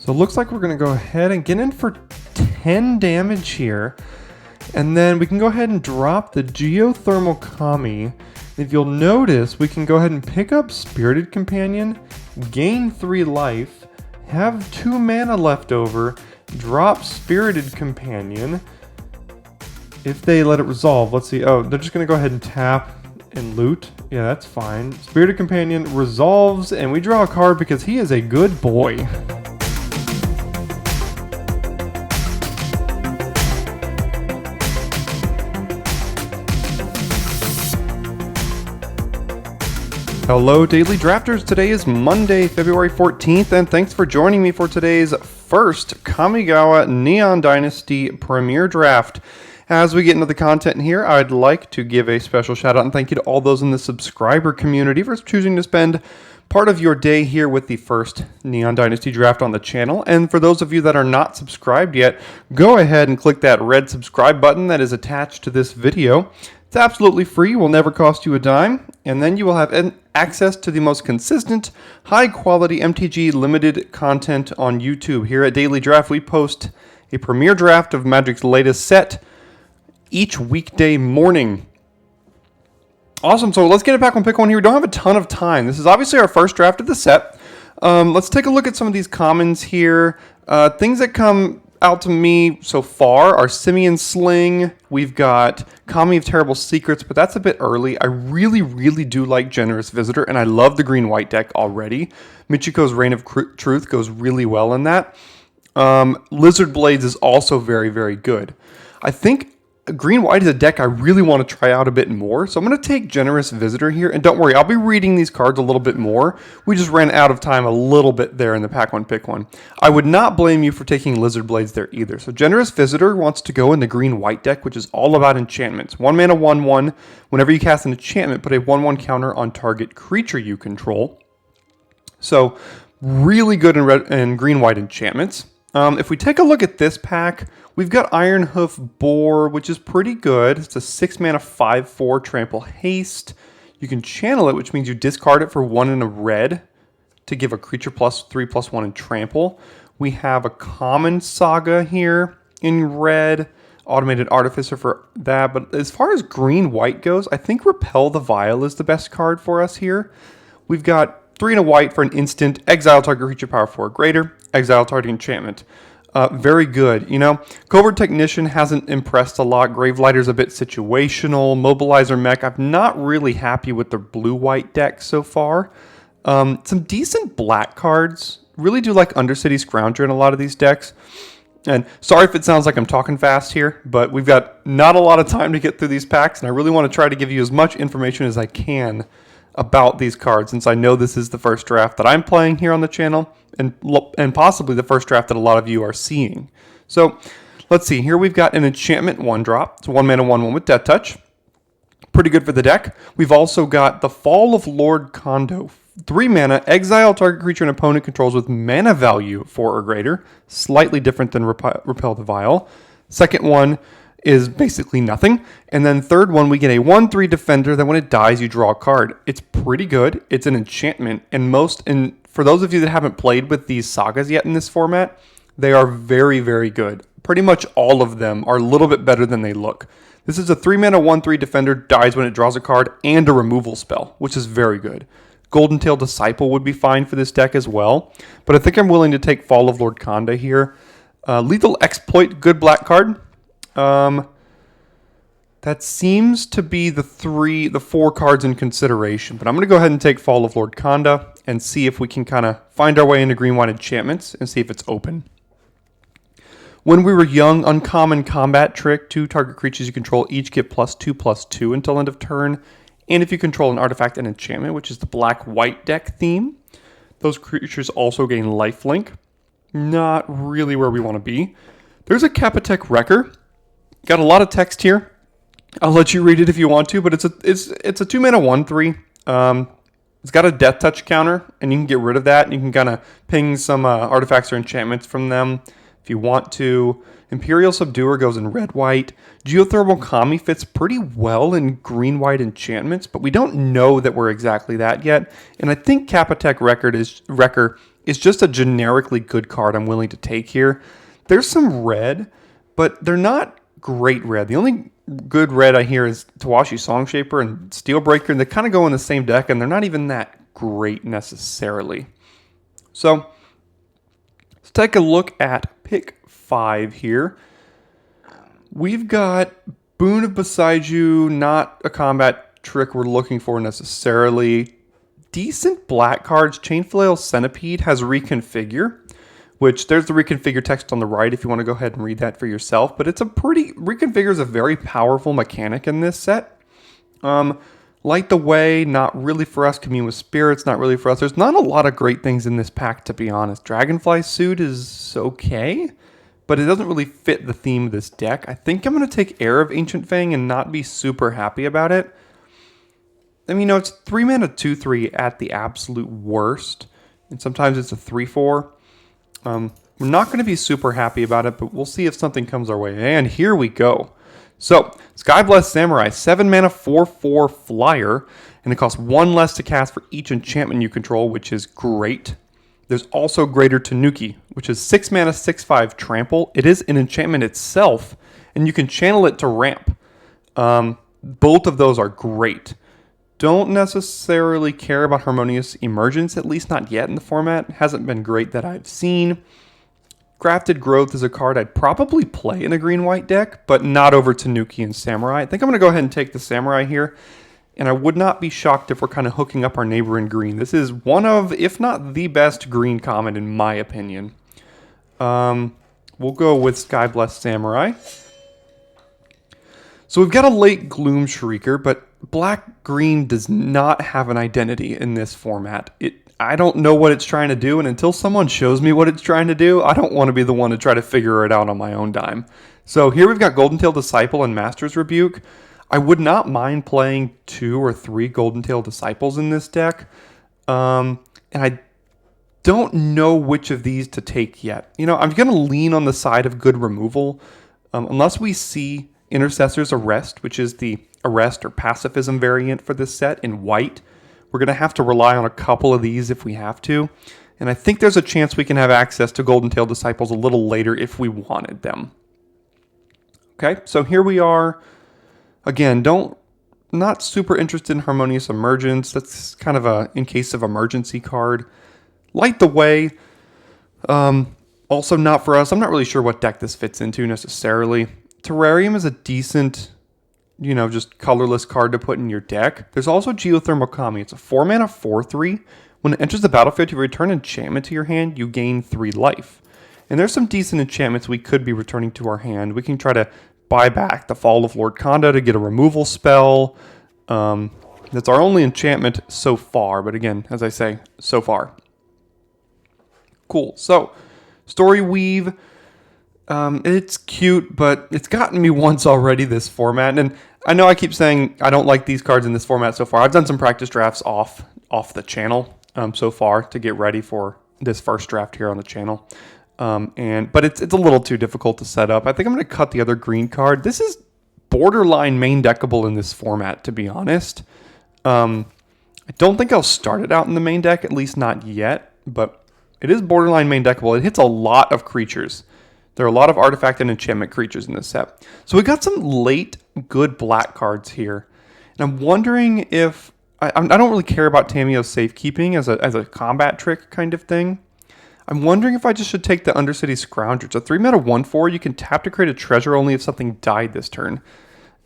So it looks like we're going to go ahead and get in for 10 damage here. And then we can go ahead and drop the Geothermal Kami. If you'll notice, we can go ahead and pick up Spirited Companion, gain 3 life, have 2 mana left over, drop Spirited Companion. If they let it resolve, let's see. Oh, they're just going to go ahead and tap and loot. Yeah, that's fine. Spirited Companion resolves, and we draw a card because he is a good boy. Hello Daily Drafters, today is Monday, February 14th, and thanks for joining me for today's first Kamigawa Neon Dynasty Premier Draft. As we get into the content here, I'd like to give a special shout out and thank you to all those in the subscriber community for choosing to spend part of your day here with the first Neon Dynasty Draft on the channel. And for those of you that are not subscribed yet, go ahead and click that red subscribe button that is attached to this video. It's absolutely free, will never cost you a dime, and then you will have access to the most consistent, high-quality MTG Limited content on YouTube. Here at Daily Draft, we post a premiere draft of Magic's latest set each weekday morning. Awesome, so let's get it back on pick one here. We don't have a ton of time. This is obviously our first draft of the set. Let's take a look at some of these commons here. Things that come out to me so far are Simian Sling. We've got Kami of Terrible Secrets, but that's a bit early. I really do like Generous Visitor, and I love the green-white deck already. Michiko's Reign of Truth goes really well in that. Lizard Blades is also very good. I think green-white is a deck I really want to try out a bit more, so I'm going to take Generous Visitor here, and don't worry, I'll be reading these cards a little bit more. We just ran out of time a little bit there in the pack one, pick one. I would not blame you for taking Lizard Blades there either. So Generous Visitor wants to go in the green-white deck, which is all about enchantments. 1 mana, 1/1. Whenever you cast an enchantment, put a 1/1 counter on target creature you control. So really good in red and green-white enchantments. If we take a look at this pack, we've got Ironhoof Boar, which is pretty good. It's a 6 mana 5/4 trample haste. You can channel it, which means you discard it for 1 in a red to give a creature +3/+1 in trample. We have a common Saga here in red, Automated Artificer for that. But as far as green-white goes, I think Repel the Vile is the best card for us here. We've got 3 and a white for an instant, exile target creature power 4 or greater, exile target enchantment. Very good. You know, Covert Technician hasn't impressed a lot. Gravelighter's a bit situational. Mobilizer Mech, I'm not really happy with the blue-white deck so far. Some decent black cards. Really do like Undercity Scrounger in a lot of these decks. And sorry if it sounds like I'm talking fast here, but we've got not a lot of time to get through these packs, and I really want to try to give you as much information as I can about these cards, since I know this is the first draft that I'm playing here on the channel, and possibly the first draft that a lot of you are seeing. So let's see, here we've got an enchantment 1-drop. It's 1 mana 1/1 with Death Touch. Pretty good for the deck. We've also got the Fall of Lord Kondo. 3 mana, exile target creature an opponent controls with mana value 4 or greater. Slightly different than Repel the Vile. Second one is basically nothing. And then third one, we get a 1/3 defender that when it dies, you draw a card. It's pretty good. It's an enchantment. And for those of you that haven't played with these sagas yet in this format, they are very good. Pretty much all of them are a little bit better than they look. This is a 3 mana 1/3 defender, dies when it draws a card, and a removal spell, which is very good. Golden Tail Disciple would be fine for this deck as well. But I think I'm willing to take Fall of Lord Konda here. Lethal Exploit, good black card. That seems to be the 4 cards in consideration, but I'm going to go ahead and take Fall of Lord Konda and see if we can kind of find our way into green-white enchantments and see if it's open. When We Were Young, uncommon combat trick. 2 target creatures you control each get +2/+2 until end of turn. And if you control an artifact and enchantment, which is the black-white deck theme, those creatures also gain lifelink. Not really where we want to be. There's a Kappatek Wrecker. Got a lot of text here. I'll let you read it if you want to, but it's a 2 mana 1/3. It's got a Death Touch counter, and you can get rid of that, and you can kind of ping some artifacts or enchantments from them. if you want to. Imperial Subduer goes in red-white. Geothermal Kami fits pretty well in green-white enchantments, but we don't know that we're exactly that yet. And I think Kappatek Wrecker is just a generically good card I'm willing to take here. There's some red, but they're not great red. The only good red I hear is Tawashi Songshaper and Steelbreaker, and they kind of go in the same deck, and they're not even that great necessarily. So let's take a look at pick 5 here. We've got Boon of Boseiju, not a combat trick we're looking for necessarily. Decent black cards. Chainflail Centipede has Reconfigure, which there's the Reconfigure text on the right if you want to go ahead and read that for yourself. But it's a Reconfigure is a very powerful mechanic in this set. Light the Way, not really for us. Commune with Spirits, not really for us. There's not a lot of great things in this pack, to be honest. Dragonfly Suit is okay, but it doesn't really fit the theme of this deck. I think I'm going to take Heir of Ancient Fang and not be super happy about it. I mean, it's 3 mana 2/3 at the absolute worst, and sometimes it's a 3/4. We're not going to be super happy about it, but we'll see if something comes our way. And here we go. So, Skyblessed Samurai, 7 mana 4/4 flyer, and it costs 1 less to cast for each enchantment you control, which is great. There's also Greater Tanuki, which is 6 mana 6/5 trample. It is an enchantment itself, and you can channel it to ramp. Both of those are great. Don't necessarily care about Harmonious Emergence, at least not yet in the format. It hasn't been great that I've seen. Grafted Growth is a card I'd probably play in a green-white deck, but not over Tanuki and Samurai. I think I'm going to go ahead and take the Samurai here, and I would not be shocked if we're kind of hooking up our neighbor in green. This is one of, if not the best green common in my opinion. We'll go with Skyblessed Samurai. So we've got a late Gloom Shrieker, but black-green does not have an identity in this format. I don't know what it's trying to do, and until someone shows me what it's trying to do, I don't want to be the one to try to figure it out on my own dime. So here we've got Golden Tail Disciple and Master's Rebuke. I would not mind playing 2 or 3 Golden Tail Disciples in this deck, and I don't know which of these to take yet. I'm going to lean on the side of good removal, unless we see Intercessor's Arrest, which is the Arrest or Pacifism variant for this set in white. We're going to have to rely on a couple of these if we have to. And I think there's a chance we can have access to Golden Tail Disciples a little later if we wanted them. Okay, so here we are. Again, not super interested in Harmonious Emergence. That's kind of a in case of emergency card. Light the Way. Also not for us. I'm not really sure what deck this fits into necessarily. Terrarium is a decent, just colorless card to put in your deck. There's also Geothermal Kami. It's a 4 mana 4/3. When it enters the battlefield, you return an enchantment to your hand, you gain 3 life. And there's some decent enchantments we could be returning to our hand. We can try to buy back the Fall of Lord Konda to get a removal spell. That's our only enchantment so far, but again, as I say, so far. Cool. So, Story Weave. It's cute, but it's gotten me once already, this format. And I know I keep saying I don't like these cards in this format so far. I've done some practice drafts off the channel so far to get ready for this first draft here on the channel. But it's a little too difficult to set up. I think I'm going to cut the other green card. This is borderline main deckable in this format, to be honest. I don't think I'll start it out in the main deck, at least not yet. But it is borderline main deckable. It hits a lot of creatures. There are a lot of artifact and enchantment creatures in this set. So we got some late good black cards here. And I'm wondering if... I don't really care about Tamiyo's Safekeeping as a combat trick kind of thing. I'm wondering if I just should take the Undercity Scrounger. It's a 3 mana 1/4. You can tap to create a treasure only if something died this turn.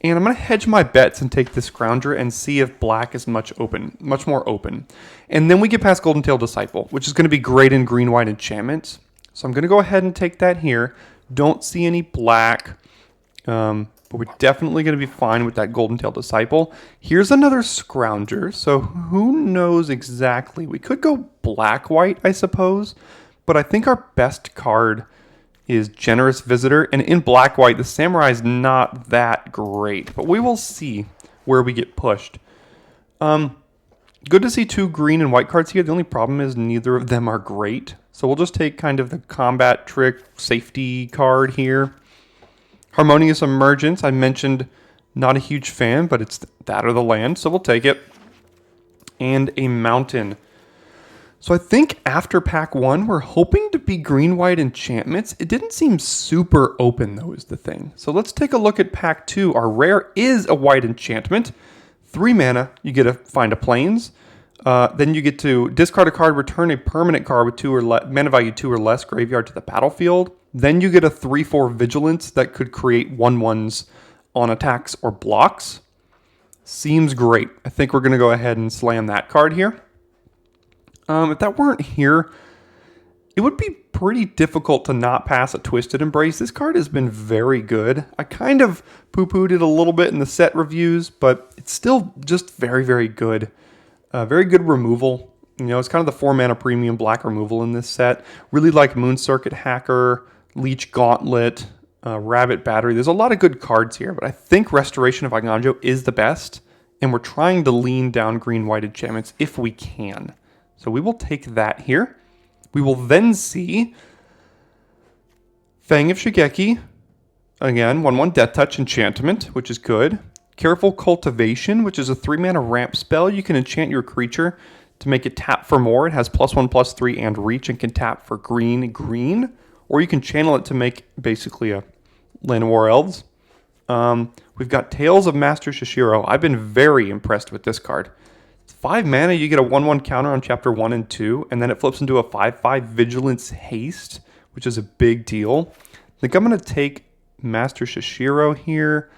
And I'm going to hedge my bets and take this Scrounger and see if black is much more open. And then we get past Golden Tail Disciple, which is going to be great in green-white enchantments. So I'm going to go ahead and take that here. Don't see any black, but we're definitely going to be fine with that Golden Tail Disciple. Here's another Scrounger, so who knows exactly. We could go black-white, I suppose, but I think our best card is Generous Visitor, and in black-white, the Samurai is not that great, but we will see where we get pushed. Good to see 2 green and white cards here. The only problem is neither of them are great. So we'll just take kind of the combat trick safety card here. Harmonious Emergence, I mentioned not a huge fan, but it's that or the land, so we'll take it. And a Mountain. So I think after pack 1, we're hoping to be green-white enchantments. It didn't seem super open, though, is the thing. So let's take a look at pack 2. Our rare is a white enchantment. 3 mana, you get to find a plains. Then you get to discard a card, return a permanent card with 2 or mana value 2 or less graveyard to the battlefield. Then you get a 3/4 vigilance that could create 1/1s on attacks or blocks. Seems great. I think we're going to go ahead and slam that card here. If that weren't here, it would be pretty difficult to not pass a Twisted Embrace. This card has been very good. I kind of poo-pooed it a little bit in the set reviews, but it's still just very, very good. Very good removal. You know, it's kind of the 4 mana premium black removal in this set. Really like Moon Circuit Hacker, Leech Gauntlet, Rabbit Battery. There's a lot of good cards here, but I think Restoration of Eiganjo is the best, and we're trying to lean down green-white enchantments if we can. So we will take that here. We will then see Fang of Shigeki. Again, 1/1 Death Touch enchantment, which is good. Careful Cultivation, which is a 3 mana ramp spell. You can enchant your creature to make it tap for more. It has +1/+3 and reach and can tap for green. Or you can channel it to make basically a Land of War Elves. We've got Tales of Master Shishiro. I've been very impressed with this card. 5 mana, you get a 1/1 counter on chapter 1 and 2, and then it flips into a 5/5 Vigilance Haste, which is a big deal. I think I'm going to take Master Shishiro here.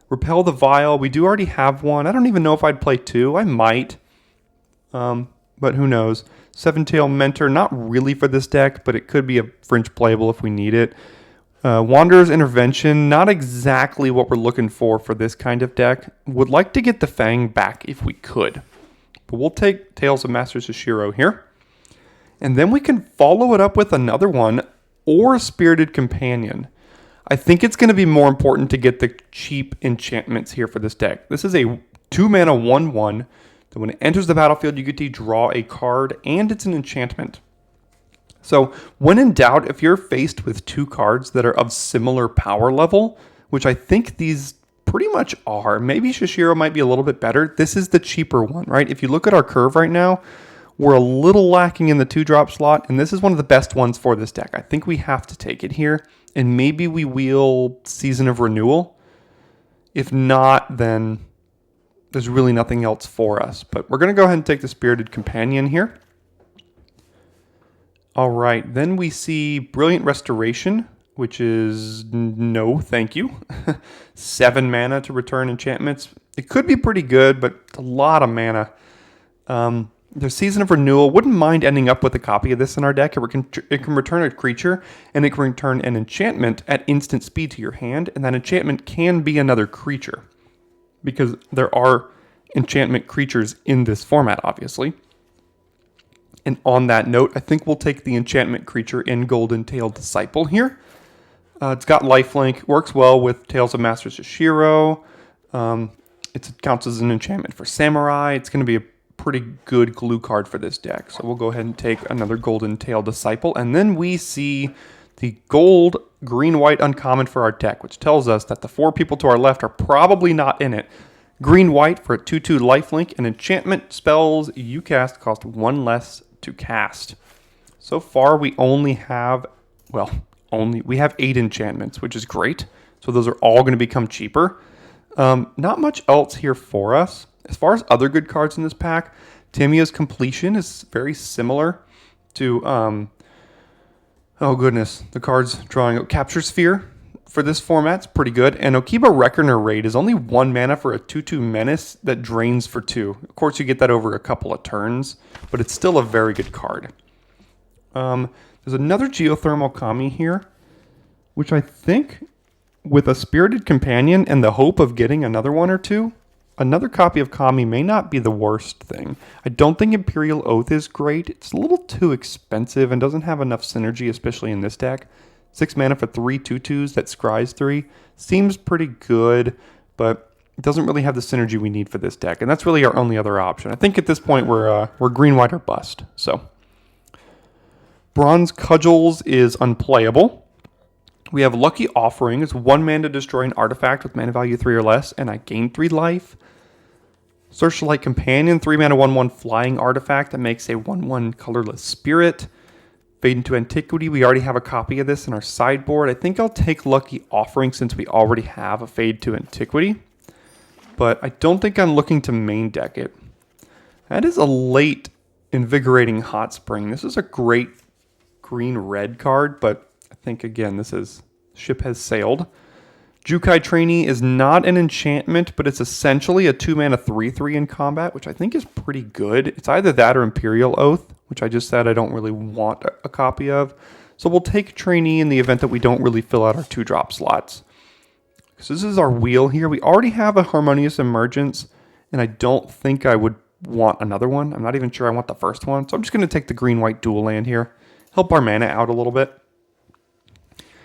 Repel the Vial. We do already have one. I don't even know if I'd play 2. I might, but who knows. Seven-Tail Mentor, not really for this deck, but it could be a fringe playable if we need it. Wanderer's Intervention, not exactly what we're looking for this kind of deck. Would like to get the Fang back if we could. But we'll take Tales of Master Shishiro here. And then we can follow it up with another one, or Spirited Companion. I think it's going to be more important to get the cheap enchantments here for this deck. This is a 2 mana 1/1 that when it enters the battlefield, you get to draw a card, and it's an enchantment. So when in doubt, if you're faced with 2 cards that are of similar power level, which I think these pretty much are. Maybe Shishiro might be a little bit better. This is the cheaper one, right? If you look at our curve right now, we're a little lacking in the 2-drop slot, and this is one of the best ones for this deck. I think we have to take it here, and maybe we wheel Season of Renewal. If not, then there's really nothing else for us. But we're going to go ahead and take the Spirited Companion here. All right, then we see Brilliant Restoration, which is no thank you. 7 mana to return enchantments. It could be pretty good, but it's a lot of mana. There's Season of Renewal. Wouldn't mind ending up with a copy of this in our deck. It can return a creature, and it can return an enchantment at instant speed to your hand, and that enchantment can be another creature, because there are enchantment creatures in this format, obviously. And on that note, I think we'll take the enchantment creature in Golden Tail Disciple here. It's got lifelink, works well with Tales of Master Shishiro. It counts as an enchantment for Samurai. It's going to be a pretty good glue card for this deck. So we'll go ahead and take another Golden Tail Disciple. And then we see the gold, green-white uncommon for our deck, which tells us that the 4 people to our left are probably not in it. Green-white for a 2/2 lifelink, and enchantment spells you cast cost 1 less to cast. So far, we only have, we have 8 enchantments, which is great. So those are all going to become cheaper. Not much else here for us. As far as other good cards in this pack, Tamiya's Completion is very similar to, the cards drawing Capture Sphere for this format's pretty good. And Okiba Reckoner Raid is only 1 mana for a 2/2 menace that drains for 2. Of course, you get that over a couple of turns, but it's still a very good card. There's another Geothermal Kami here, which I think with a Spirited Companion and the hope of getting another one or two, another copy of Kami may not be the worst thing. I don't think Imperial Oath is great. It's a little too expensive and doesn't have enough synergy, especially in this deck. 6 mana for 3 2/2s that scries 3. Seems pretty good, but It doesn't really have the synergy we need for this deck, and that's really our only other option. I think at this point we're green, white, or bust. So Bronze Cudgels is unplayable. We have Lucky Offering. It's 1 mana to destroy an artifact with mana value 3 or less, and I gain 3 life. Searchlight Companion, 3 mana 1/1 flying artifact that makes a 1/1 colorless spirit. Fade into Antiquity. We already have a copy of this in our sideboard. I think I'll take Lucky Offering since we already have a Fade to Antiquity. But I don't think I'm looking to main deck it. That is a late Invigorating Hot Spring. This is a great green-red card, but I think, again, this is ship has sailed. Jukai Trainee is not an enchantment, but it's essentially a 2 mana 3/3 in combat, which I think is pretty good. It's either that or Imperial Oath, which I just said I don't really want a copy of. So we'll take Trainee in the event that we don't really fill out our 2-drop slots. So this is our wheel here. We already have a Harmonious Emergence, and I don't think I would want another one. I'm not even sure I want the first one. So I'm just going to take the green-white dual land here. Help our mana out a little bit.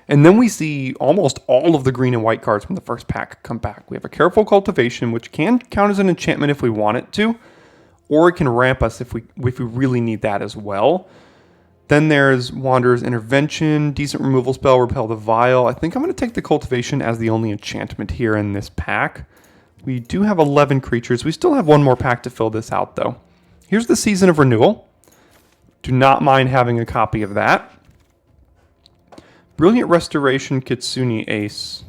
And then we see almost all of the green and white cards from the first pack come back. We have a Careful Cultivation, which can count as an enchantment if we want it to, or it can ramp us if we really need that as well. Then there's Wanderer's Intervention, decent removal spell, Repel the Vile. I think I'm going to take the Cultivation as the only enchantment here in this pack. We do have 11 creatures. We still have one more pack to fill this out, though. Here's the Season of Renewal. Do not mind having a copy of that. Brilliant Restoration, Kitsune Ace.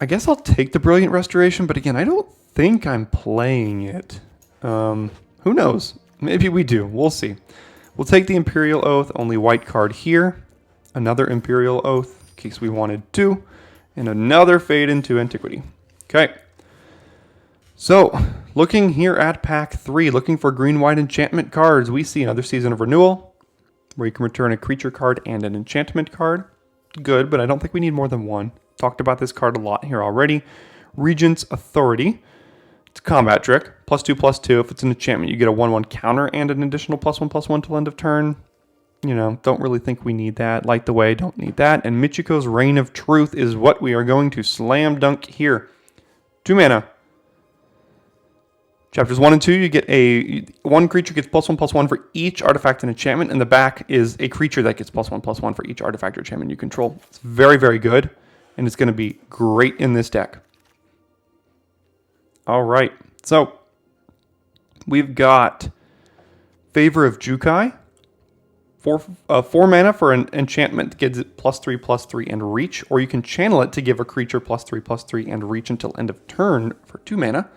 I guess I'll take the Brilliant Restoration, but again, I don't think I'm playing it. Who knows? Maybe we do. We'll see. We'll take the Imperial Oath, only white card here. Another Imperial Oath, in case we wanted to. And another Fade into Antiquity. Okay. So, looking here at pack 3, looking for green-white enchantment cards, we see another Season of Renewal, where you can return a creature card and an enchantment card. Good, but I don't think we need more than one. Talked about this card a lot here already. Regent's Authority. It's a combat trick. +2/+2. If it's an enchantment, you get a 1/1 counter and an additional +1/+1 till end of turn. You know, don't really think we need that. Light the Way, don't need that. And Michiko's Reign of Truth is what we are going to slam dunk here. 2 mana. Chapters 1 and 2, you get one creature gets +1/+1 for each artifact and enchantment, and the back is a creature that gets +1/+1 for each artifact or enchantment you control. It's very, very good, and it's going to be great in this deck. All right, so we've got Favor of Jukai, 4 mana for an enchantment that gives it +3/+3 and reach, or you can channel it to give a creature +3/+3 and reach until end of turn for 2 mana.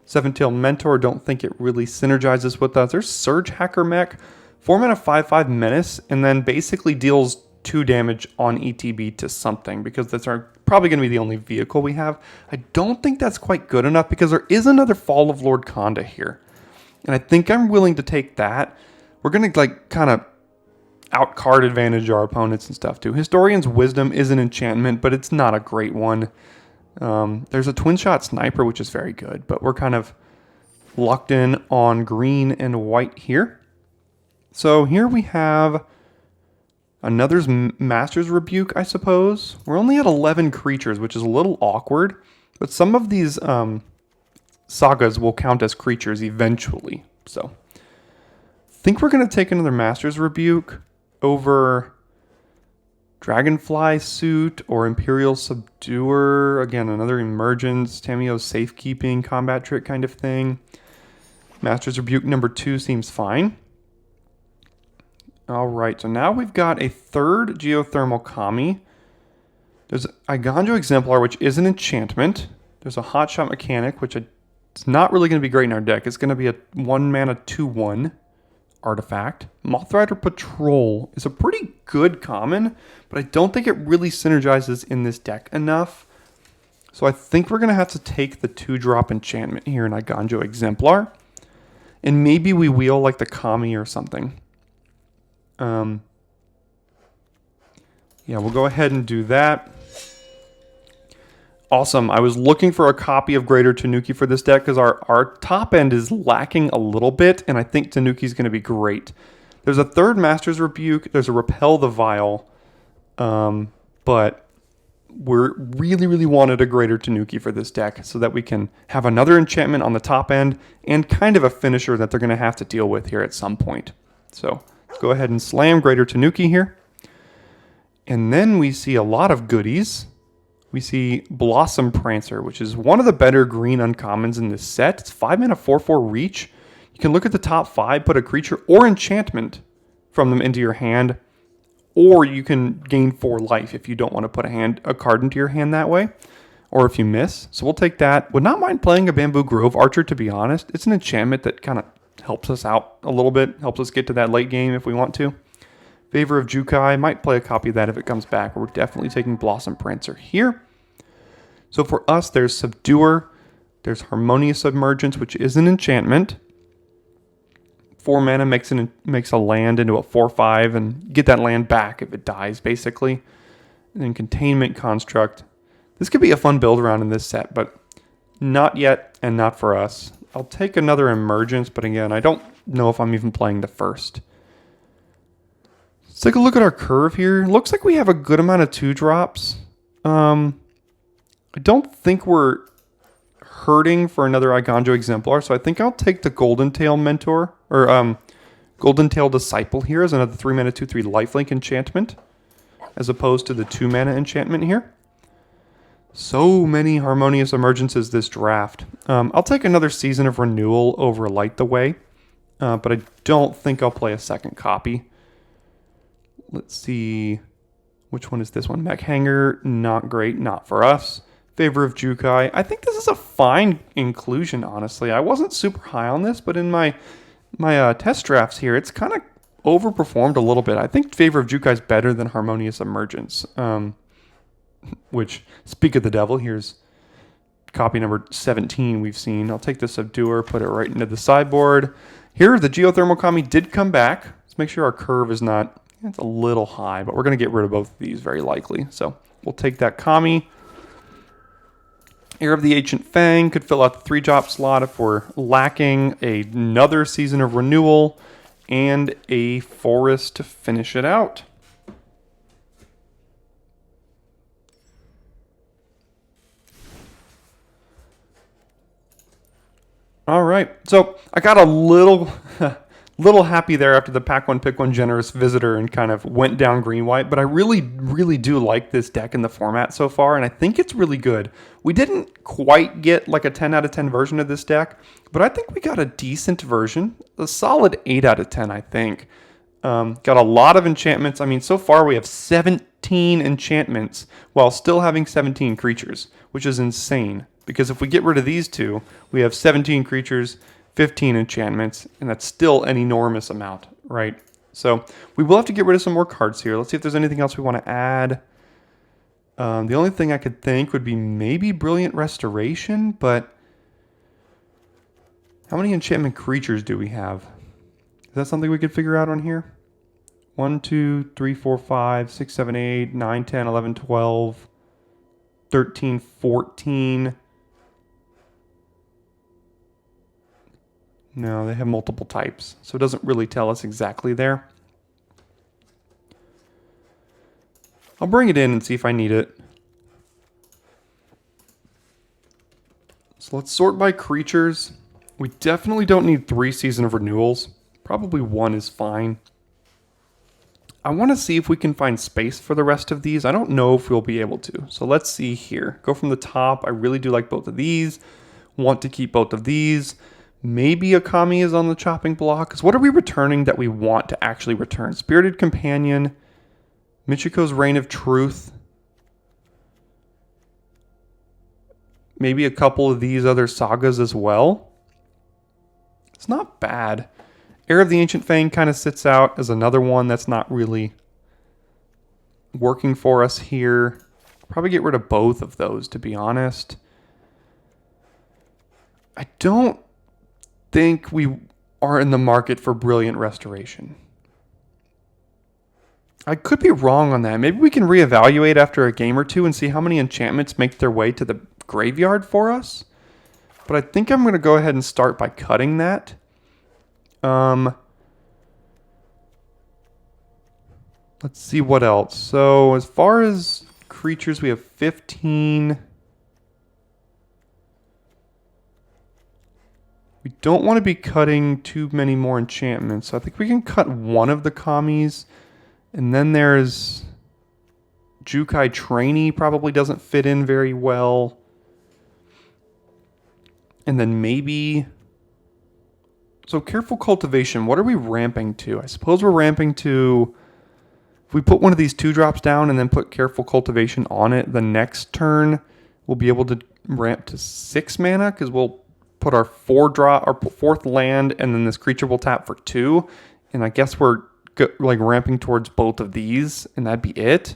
Seven-Tailed Mentor, don't think it really synergizes with us. There's Surge Hacker Mech, 4 mana 5/5 Menace, and then basically deals 2 damage on ETB to something, because that's probably going to be the only vehicle we have. I don't think that's quite good enough, because there is another Fall of Lord Khanda here. And I think I'm willing to take that. We're going to kind of out-card advantage our opponents and stuff too. Historian's Wisdom is an enchantment, but it's not a great one. There's a Twin Shot Sniper, which is very good, but we're kind of locked in on green and white here. So here we have another Master's Rebuke, I suppose. We're only at 11 creatures, which is a little awkward, but some of these sagas will count as creatures eventually. So I think we're going to take another Master's Rebuke over Dragonfly Suit or Imperial Subduer. Again, another Emergence, Tamio's Safekeeping, combat trick kind of thing. Master's Rebuke number 2 seems fine. All right, so now we've got a third Geothermal Kami. There's Iganjo Exemplar, which is an enchantment. There's a Hotshot Mechanic, which it's not really going to be great in our deck. It's going to be a 1 mana 2/1 artifact. Mothrider Patrol is a pretty good common, but I don't think it really synergizes in this deck enough. So I think we're going to have to take the 2-drop enchantment here in Iganjo Exemplar. And maybe we wheel like the Kami or something. Yeah, we'll go ahead and do that. Awesome. I was looking for a copy of Greater Tanuki for this deck because our top end is lacking a little bit, and I think Tanuki's going to be great. There's a third Master's Rebuke. There's a Repel the Vile. But we're really wanted a Greater Tanuki for this deck so that we can have another enchantment on the top end and kind of a finisher that they're going to have to deal with here at some point. So let's go ahead and slam Greater Tanuki here. And then we see a lot of goodies. We see Blossom Prancer, which is one of the better green uncommons in this set. It's 5 mana 4/4 reach. You can look at the top 5, put a creature or enchantment from them into your hand, or you can gain 4 life if you don't want to put a card into your hand that way, or if you miss. So we'll take that. Would not mind playing a Bamboo Grove Archer, to be honest. It's an enchantment that kind of helps us out a little bit, helps us get to that late game if we want to. Favor of Jukai, might play a copy of that if it comes back. We're definitely taking Blossom Prancer here. So for us, there's Subduer, there's Harmonious Submergence, which is an enchantment. 4 mana makes a land into a 4/5 and get that land back if it dies, basically. And then Containment Construct. This could be a fun build around in this set, but not yet and not for us. I'll take another Emergence, but again, I don't know if I'm even playing the first. Let's take a look at our curve here. Looks like we have a good amount of 2-drops. I don't think we're hurting for another Iganjo Exemplar, so I think I'll take the Golden Tail Mentor, or Golden Tail Disciple here as another 3 mana 2/3 lifelink enchantment, as opposed to the 2 mana enchantment here. So many Harmonious Emergences this draft. I'll take another Season of Renewal over Light the Way, but I don't think I'll play a second copy. Let's see, which one is this one? Mech Hanger, not great, not for us. Favor of Jukai. I think this is a fine inclusion, honestly. I wasn't super high on this, but in my test drafts here, it's kind of overperformed a little bit. I think Favor of Jukai is better than Harmonious Emergence. Which, speak of the devil, here's copy number 17 we've seen. I'll take the Subduer, put it right into the sideboard. Here, the Geothermal Kami did come back. Let's make sure our curve is not... It's a little high, but we're going to get rid of both of these very likely. So we'll take that Kami. Heir of the Ancient Fang could fill out the 3-drop slot if we're lacking another Season of Renewal and a Forest to finish it out. All right, so I got a little happy there after the pack one, pick one generous visitor and kind of went down green-white, but I really do like this deck in the format so far, and I think it's really good. We didn't quite get like a 10 out of 10 version of this deck, but I think we got a decent version, a solid 8 out of 10, I think. Got a lot of enchantments. I mean, so far we have 17 enchantments while still having 17 creatures, which is insane. Because if we get rid of these two, we have 17 creatures, 15 enchantments, and that's still an enormous amount, right? So we will have to get rid of some more cards here. Let's see if there's anything else we want to add. The only thing I could think would be maybe Brilliant Restoration, but how many enchantment creatures do we have? Is that something we could figure out on here? 1, 2, 3, 4, 5, 6, 7, 8, 9, 10, 11, 12, 13, 14... No, they have multiple types, so it doesn't really tell us exactly there. I'll bring it in and see if I need it. So let's sort by creatures. We definitely don't need 3 Season of Renewals. Probably 1 is fine. I want to see if we can find space for the rest of these. I don't know if we'll be able to. So let's see here. Go from the top. I really do like both of these. Want to keep both of these. Maybe a Kami is on the chopping block. Because what are we returning that we want to actually return? Spirited Companion, Michiko's Reign of Truth. Maybe a couple of these other sagas as well. It's not bad. Heir of the Ancient Fang kind of sits out as another one that's not really working for us here. Probably get rid of both of those, to be honest. I don't think we are in the market for Brilliant Restoration. I could be wrong on that. Maybe we can reevaluate after a game or two and see how many enchantments make their way to the graveyard for us. But I think I'm going to go ahead and start by cutting that. Let's see what else. So as far as creatures. We have 15. We don't want to be cutting too many more enchantments. So I think we can cut one of the Kamis. And then there's Jukai Trainee, probably doesn't fit in very well. And then maybe... So Careful Cultivation, what are we ramping to? I suppose we're ramping to... If we put one of these 2-drops down and then put Careful Cultivation on it, the next turn we'll be able to ramp to 6 mana because we'll put our 4-drop, our 4th land, and then this creature will tap for 2. And I guess we're like ramping towards both of these, and that'd be it.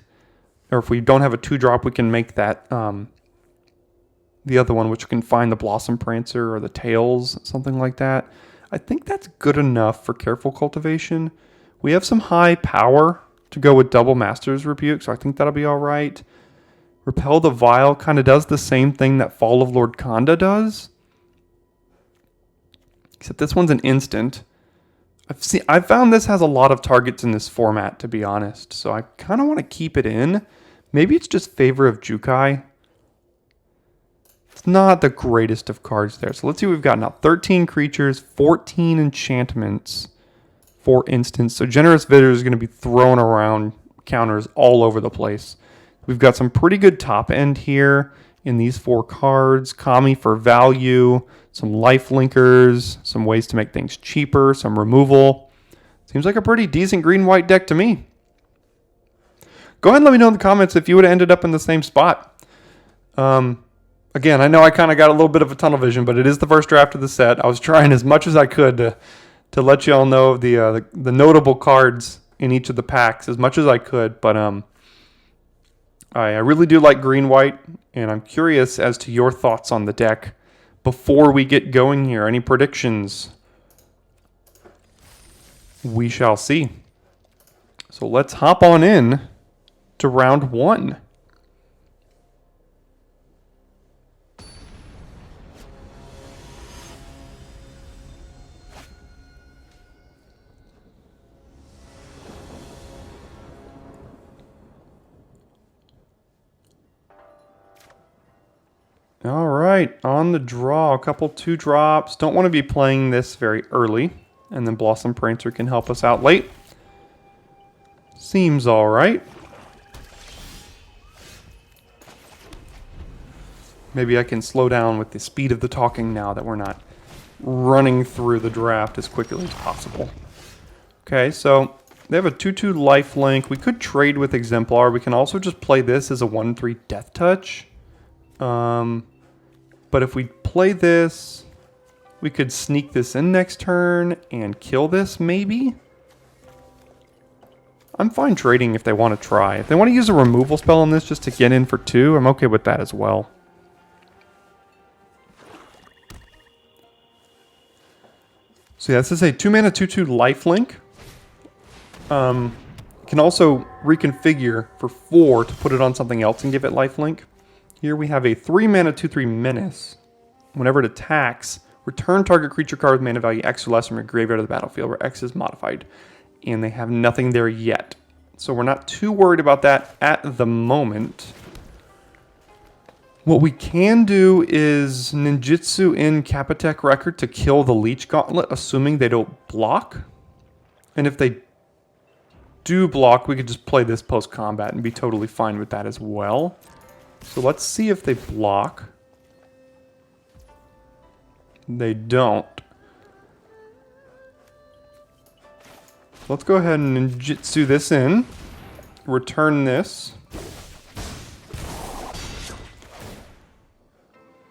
Or if we don't have a 2-drop, we can make that the other one, which can find the Blossom Prancer or the Tails, something like that. I think that's good enough for Careful Cultivation. We have some high power to go with Double Master's Rebuke, so I think that'll be all right. Repel the Vile kind of does the same thing that Fall of Lord Khanda does. Except this one's an instant. I've found this has a lot of targets in this format, to be honest. So I kind of want to keep it in. Maybe it's just Favor of Jukai. It's not the greatest of cards there. So let's see what we've got now. 13 creatures, 14 enchantments, 4 instants. So Generous Visitor is going to be throwing around counters all over the place. We've got some pretty good top end here in these 4 cards. Kami for value, some life linkers, some ways to make things cheaper, some removal. Seems like a pretty decent green-white deck to me. Go ahead and let me know in the comments if you would have ended up in the same spot. Again, I know I kind of got a little bit of a tunnel vision, but it is the first draft of the set. I was trying as much as I could to let you all know of the notable cards in each of the packs as much as I could, but I really do like green-white, and I'm curious as to your thoughts on the deck before we get going here. Any predictions? We shall see. So let's hop on in to round 1. All right, on the draw, a couple 2-drops. Don't want to be playing this very early, and then Blossom Prancer can help us out late. Seems all right. Maybe I can slow down with the speed of the talking now that we're not running through the draft as quickly as possible. Okay, so they have a 2/2 lifelink. We could trade with Exemplar. We can also just play this as a 1/3 Death Touch. But if we play this, we could sneak this in next turn and kill this, maybe? I'm fine trading if they want to try. If they want to use a removal spell on this just to get in for 2, I'm okay with that as well. So yeah, this is a 2-mana 2/2 lifelink. Can also reconfigure for 4 to put it on something else and give it lifelink. Here we have a 3-mana 2/3 Menace. Whenever it attacks, return target creature card with mana value X or less from your graveyard to the battlefield where X is modified. And they have nothing there yet. So we're not too worried about that at the moment. What we can do is ninjutsu in Kapitech Record to kill the Leech Gauntlet, assuming they don't block. And if they do block, we could just play this post-combat and be totally fine with that as well. So let's see if they block. They don't. Let's go ahead and ninjutsu this in. Return this.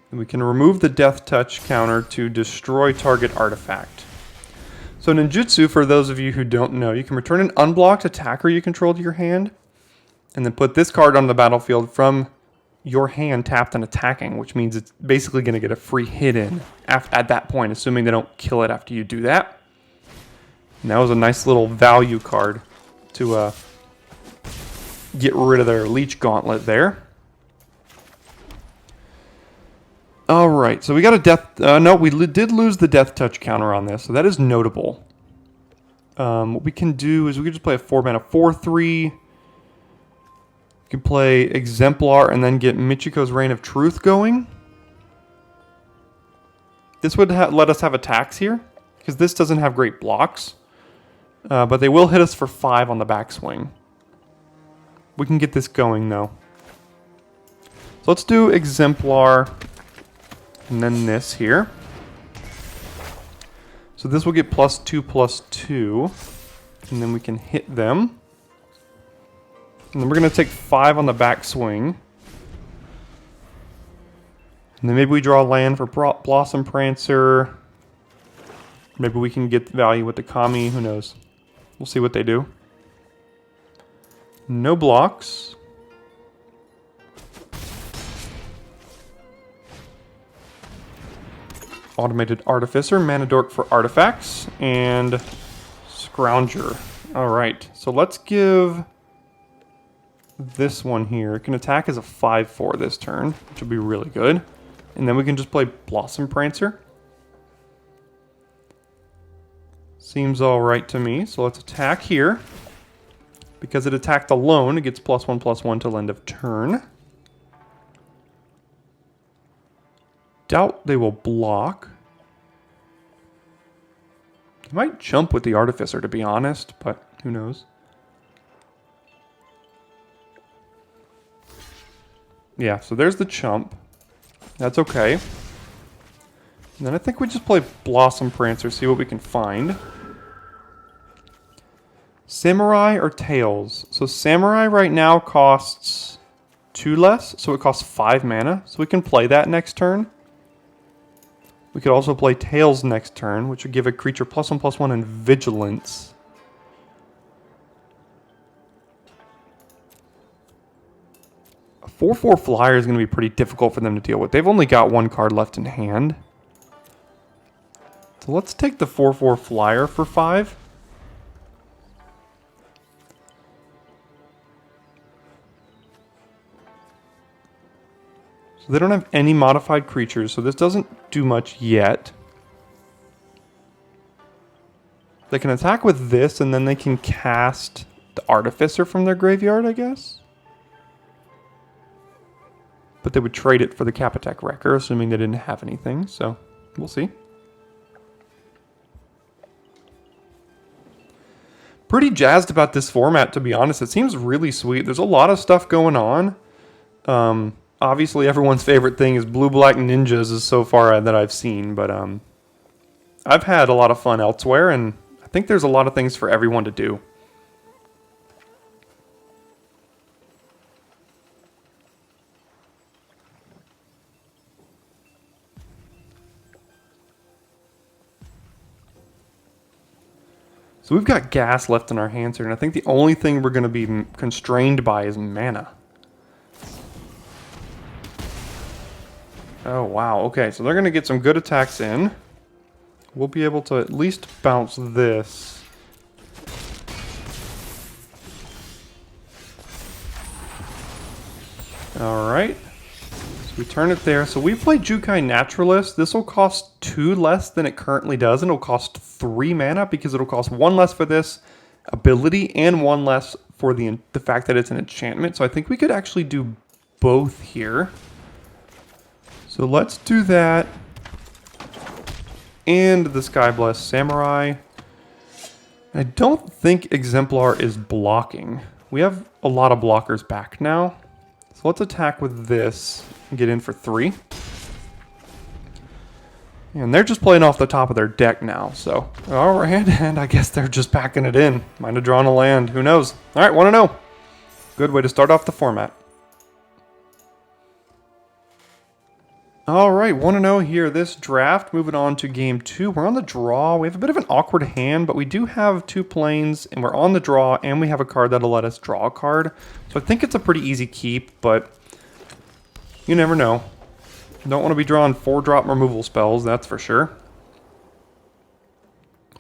And we can remove the Death Touch counter to destroy target artifact. So ninjutsu, for those of you who don't know, you can return an unblocked attacker you control to your hand, and then put this card on the battlefield from your hand tapped and attacking, which means it's basically going to get a free hit in at that point, assuming they don't kill it after you do that. And that was a nice little value card to get rid of their Leech Gauntlet there. All right, so we got a death... no, we did lose the Death Touch counter on this, so that is notable. What we can do is we can just play a 4-mana 4/3. can play Exemplar and then get Michiko's Reign of Truth going. This would let us have attacks here, because this doesn't have great blocks. But they will hit us for 5 on the backswing. We can get this going, though. So let's do Exemplar, and then this here. So this will get +2/+2, and then we can hit them. And then we're going to take 5 on the backswing. And then maybe we draw land for Blossom Prancer. Maybe we can get value with the Kami, who knows. We'll see what they do. No blocks. Automated Artificer, Mana Dork for artifacts, and Scrounger. Alright, so let's give this one here. It can attack as a 5/4 this turn, which will be really good. And then we can just play Blossom Prancer. Seems alright to me, so let's attack here. Because it attacked alone, it gets +1/+1 till end of turn. Doubt they will block. They might jump with the Artificer, to be honest, but who knows. Yeah, so there's the chump. That's okay. And then I think we just play Blossom Prancer, see what we can find. Samurai or Tails? So Samurai right now costs 2 less, so it costs 5 mana. So we can play that next turn. We could also play Tails next turn, which would give a creature +1/+1 and Vigilance. A 4/4 flyer is going to be pretty difficult for them to deal with. They've only got 1 card left in hand. So let's take the 4/4 flyer for 5. So they don't have any modified creatures, so this doesn't do much yet. They can attack with this, and then they can cast the Artificer from their graveyard, I guess? But they would trade it for the Kapatek Wrecker, assuming they didn't have anything, so we'll see. Pretty jazzed about this format, to be honest. It seems really sweet. There's a lot of stuff going on. Obviously, everyone's favorite thing is blue-black ninjas is so far that I've seen, but I've had a lot of fun elsewhere, and I think there's a lot of things for everyone to do. So we've got gas left in our hands here, and I think the only thing we're going to be constrained by is mana. Oh, wow. Okay, so they're going to get some good attacks in. We'll be able to at least bounce this. Alright. So we turn it there. So we play Jukai Naturalist. This will cost 2 less than it currently does, and it'll cost 3 mana because it'll cost 1 less for this ability and 1 less for the fact that it's an enchantment. So I think we could actually do both here. So let's do that. And the Skyblessed Samurai. I don't think Exemplar is blocking. We have a lot of blockers back now. So let's attack with this and get in for 3. And they're just playing off the top of their deck now, so. Alright, and I guess they're just packing it in. Might have drawn a land, who knows. Alright, 1-0. Good way to start off the format. Alright, 1-0 here, this draft. Moving on to game 2. We're on the draw. We have a bit of an awkward hand, but we do have 2 planes, and we're on the draw, and we have a card that'll let us draw a card. So I think it's a pretty easy keep, but you never know. Don't want to be drawing 4-drop removal spells, that's for sure.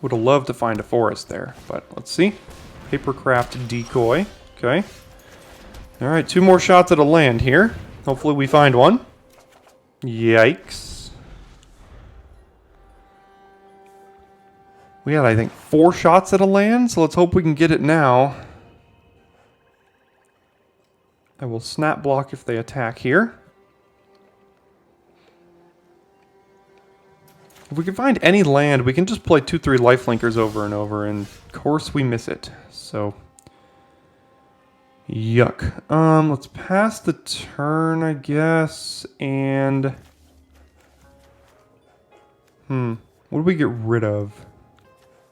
Would have loved to find a forest there, but let's see. Papercraft Decoy. Okay. Alright, 2 more shots at a land here. Hopefully we find one. Yikes. We had, I think, 4 shots at a land, so let's hope we can get it now. I will snap block if they attack here. If we can find any land, we can just play 2-3 lifelinkers over and over, and of course we miss it. So, yuck. Let's pass the turn, I guess, and... what do we get rid of?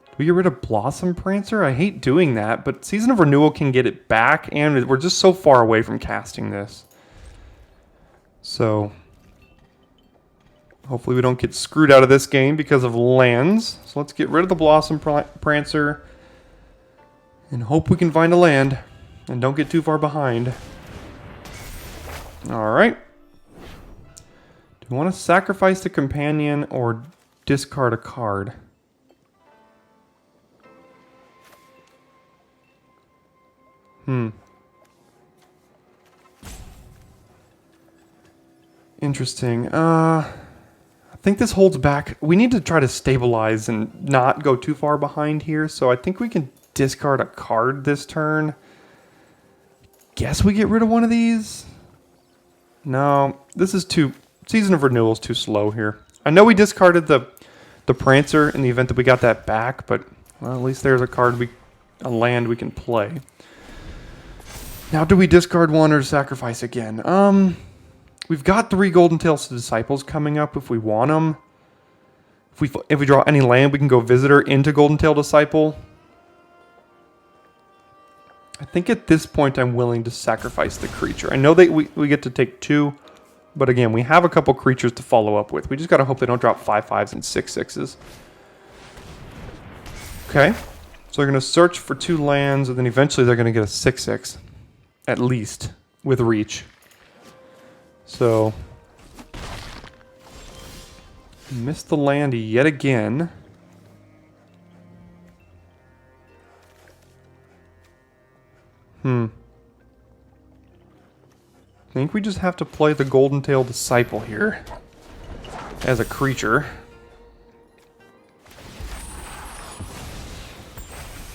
Do we get rid of Blossom Prancer? I hate doing that, but Season of Renewal can get it back, and we're just so far away from casting this. So... hopefully we don't get screwed out of this game because of lands. So let's get rid of the Blossom Prancer and hope we can find a land and don't get too far behind. Alright. Do we want to sacrifice the companion or discard a card? Interesting. I think this holds back. We need to try to stabilize and not go too far behind here. So I think we can discard a card this turn. Guess we get rid of one of these. No, this is too... Season of Renewal is too slow here. I know we discarded the Prancer in the event that we got that back, but well, at least there's a card, a land we can play. Now, do we discard one or sacrifice again? We've got 3 Golden Tails Disciples coming up if we want them. If we draw any land, we can go Visitor into Golden Tail Disciple. I think at this point I'm willing to sacrifice the creature. I know that we get to take 2, but again, we have a couple creatures to follow up with. We just gotta hope they don't drop 5/5s and 6/6s. Okay, so they're gonna search for 2 lands, and then eventually they're gonna get a 6/6, at least, with reach. So, missed the land yet again. I think we just have to play the Golden Tail Disciple here as a creature.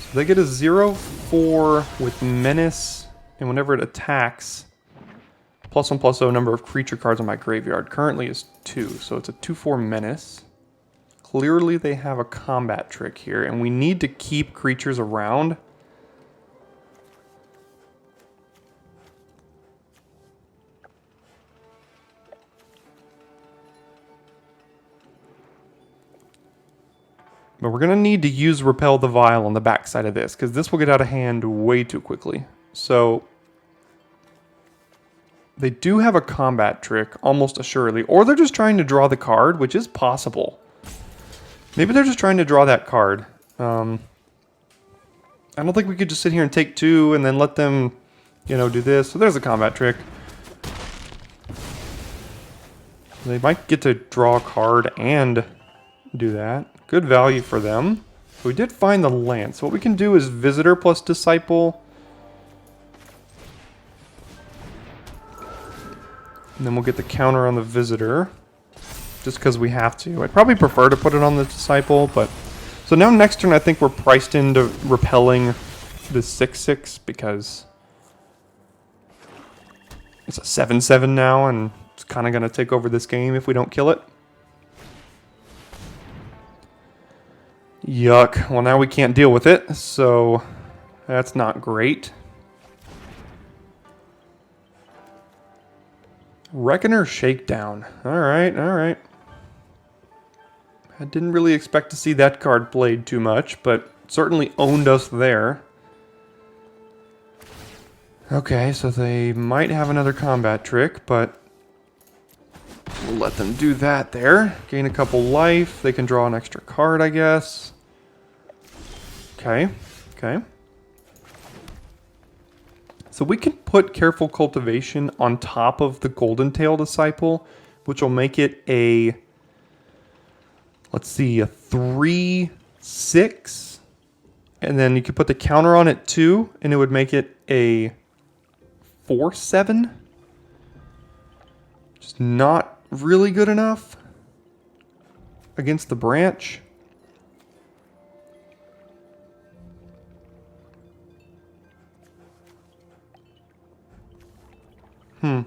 So they get a 0/4 with Menace, and whenever it attacks, +1/+0 number of creature cards on my graveyard currently is 2, so it's a 2/4 Menace. Clearly they have a combat trick here, and we need to keep creatures around. But we're going to need to use Repel the Vile on the backside of this, because this will get out of hand way too quickly. So... they do have a combat trick, almost assuredly. Or they're just trying to draw the card, which is possible. Maybe they're just trying to draw that card. I don't think we could just sit here and take 2 and then let them, you know, do this. So there's a combat trick. They might get to draw a card and do that. Good value for them. So we did find the land. So what we can do is Visitor plus Disciple. And then we'll get the counter on the Visitor, just because we have to. I'd probably prefer to put it on the Disciple, but... so now next turn I think we're priced into repelling the 6/6, because it's a 7/7 now, and it's kind of going to take over this game if we don't kill it. Yuck. Well, now we can't deal with it, so that's not great. Reckoner Shakedown. Alright, alright. I didn't really expect to see that card played too much, but certainly owned us there. Okay, so they might have another combat trick, but we'll let them do that there. Gain a couple life. They can draw an extra card, I guess. Okay, okay. So we can put Careful Cultivation on top of the Golden Tail Disciple, which will make it a, let's see, a 3/6. And then you could put the counter on it too, and it would make it a 4/7. Just not really good enough against the branch. Kind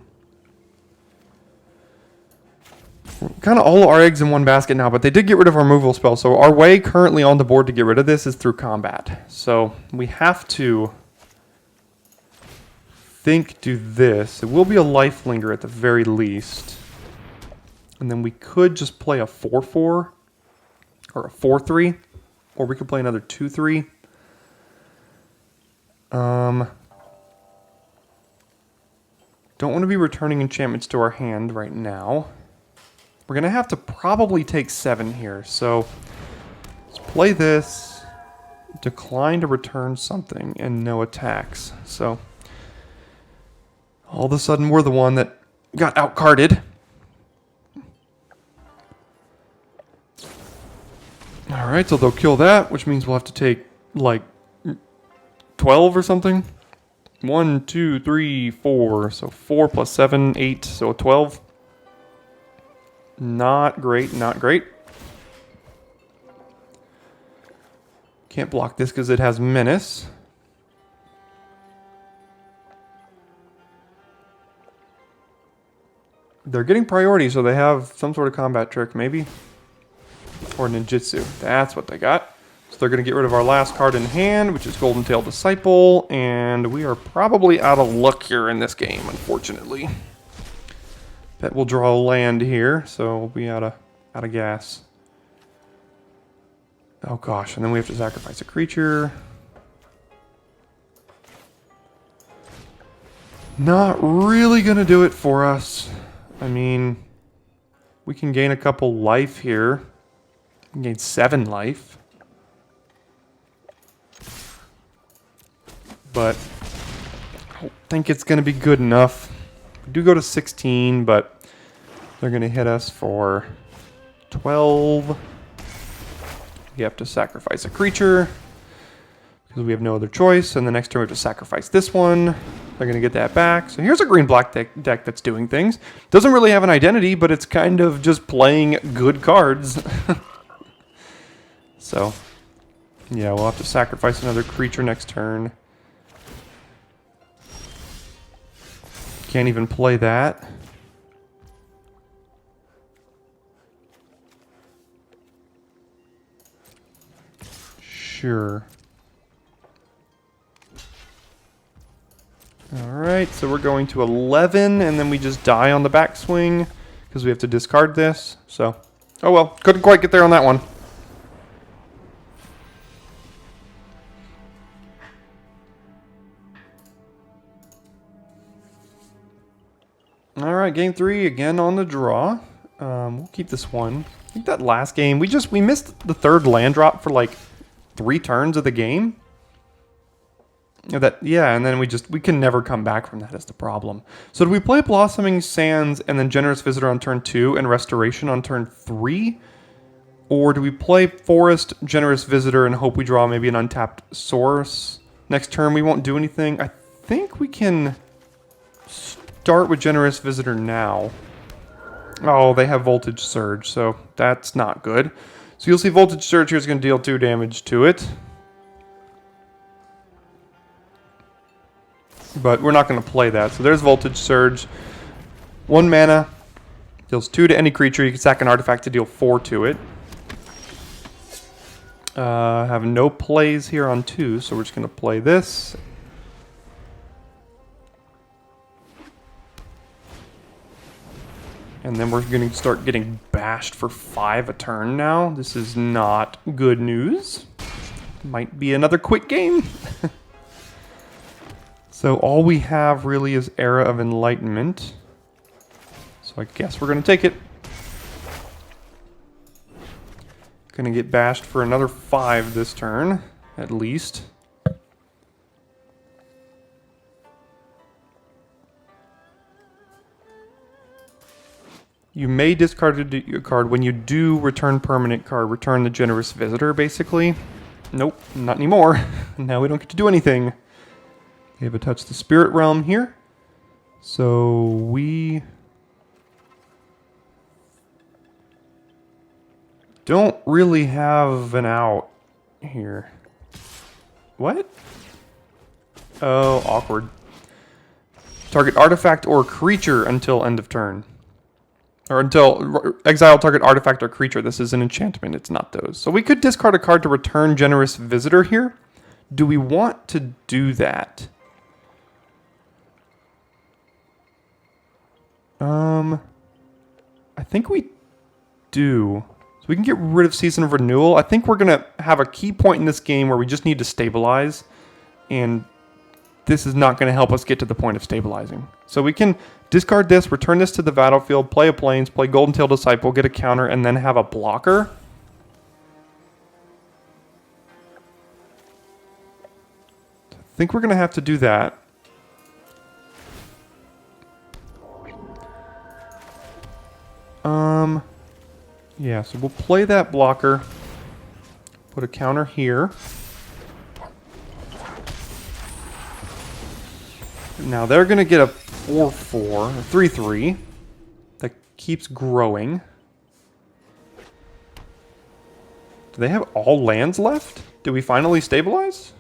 of all our eggs in one basket now, but they did get rid of our removal spell. So our way currently on the board to get rid of this is through combat. So we have to do this. It will be a Lifelinger at the very least. And then we could just play a 4-4 or a 4-3, or we could play another 2-3. Don't want to be returning enchantments to our hand right now. We're going to have to probably take 7 here. So let's play this, decline to return something, and no attacks. So all of a sudden we're the one that got outcarded. Alright, so they'll kill that, which means we'll have to take like 12 or something. 1, 2, 3, 4. So 4 plus 7, 8, so 12. Not great, not great. Can't block this because it has Menace. They're getting priority, so they have some sort of combat trick, maybe. Or ninjutsu. That's what they got. So they're going to get rid of our last card in hand, which is Golden Tail Disciple. And we are probably out of luck here in this game, unfortunately. Bet we'll draw a land here, so we'll be out of gas. Oh gosh, and then we have to sacrifice a creature. Not really going to do it for us. I mean, we can gain a couple life here. We can gain 7 life. But I don't think it's going to be good enough. We do go to 16, but they're going to hit us for 12. We have to sacrifice a creature because we have no other choice. And the next turn we have to sacrifice this one. They're going to get that back. So here's a green-black deck that's doing things. Doesn't really have an identity, but it's kind of just playing good cards. So, yeah, we'll have to sacrifice another creature next turn. Can't even play that. Sure. Alright, so we're going to 11, and then we just die on the backswing because we have to discard this. So, oh well, couldn't quite get there on that one. Alright, game 3, again on the draw. We'll keep this one. I think that last game, we missed the 3rd land drop for like 3 turns of the game. Yeah, and then we can never come back from that is the problem. So do we play Blossoming Sands and then Generous Visitor on turn 2 and Restoration on turn 3? Or do we play Forest, Generous Visitor, and hope we draw maybe an untapped source? Next turn we won't do anything. I think we can start with Generous Visitor now. Oh, they have Voltage Surge, so that's not good. So you'll see Voltage Surge here is going to deal 2 damage to it. But we're not going to play that. So there's Voltage Surge. 1 mana. Deals 2 to any creature. You can sack an artifact to deal 4 to it. Have no plays here on 2, so we're just going to play this. And then we're going to start getting bashed for 5 a turn now. This is not good news. Might be another quick game. So all we have really is Era of Enlightenment. So I guess we're going to take it. Going to get bashed for another 5 this turn, at least. You may discard a card when you do return permanent card. Return the Generous Visitor, basically. Nope, not anymore. Now we don't get to do anything. We have a Touch the Spirit Realm here. So we don't really have an out here. What? Oh, awkward. Target artifact or creature until end of turn. Or until exile target artifact or creature. This is an enchantment. It's not those. So we could discard a card to return Generous Visitor here. Do we want to do that? I think we do. So we can get rid of Season of Renewal. I think we're going to have a key point in this game where we just need to stabilize. And this is not going to help us get to the point of stabilizing. So we can discard this, return this to the battlefield, play a Plains, play Golden Tail Disciple, get a counter, and then have a blocker. I think we're going to have to do that. Yeah, so we'll play that blocker. Put a counter here. Now they're going to get a 4-4, or 3-3 that keeps growing. Do they have all lands left? Do we finally stabilize?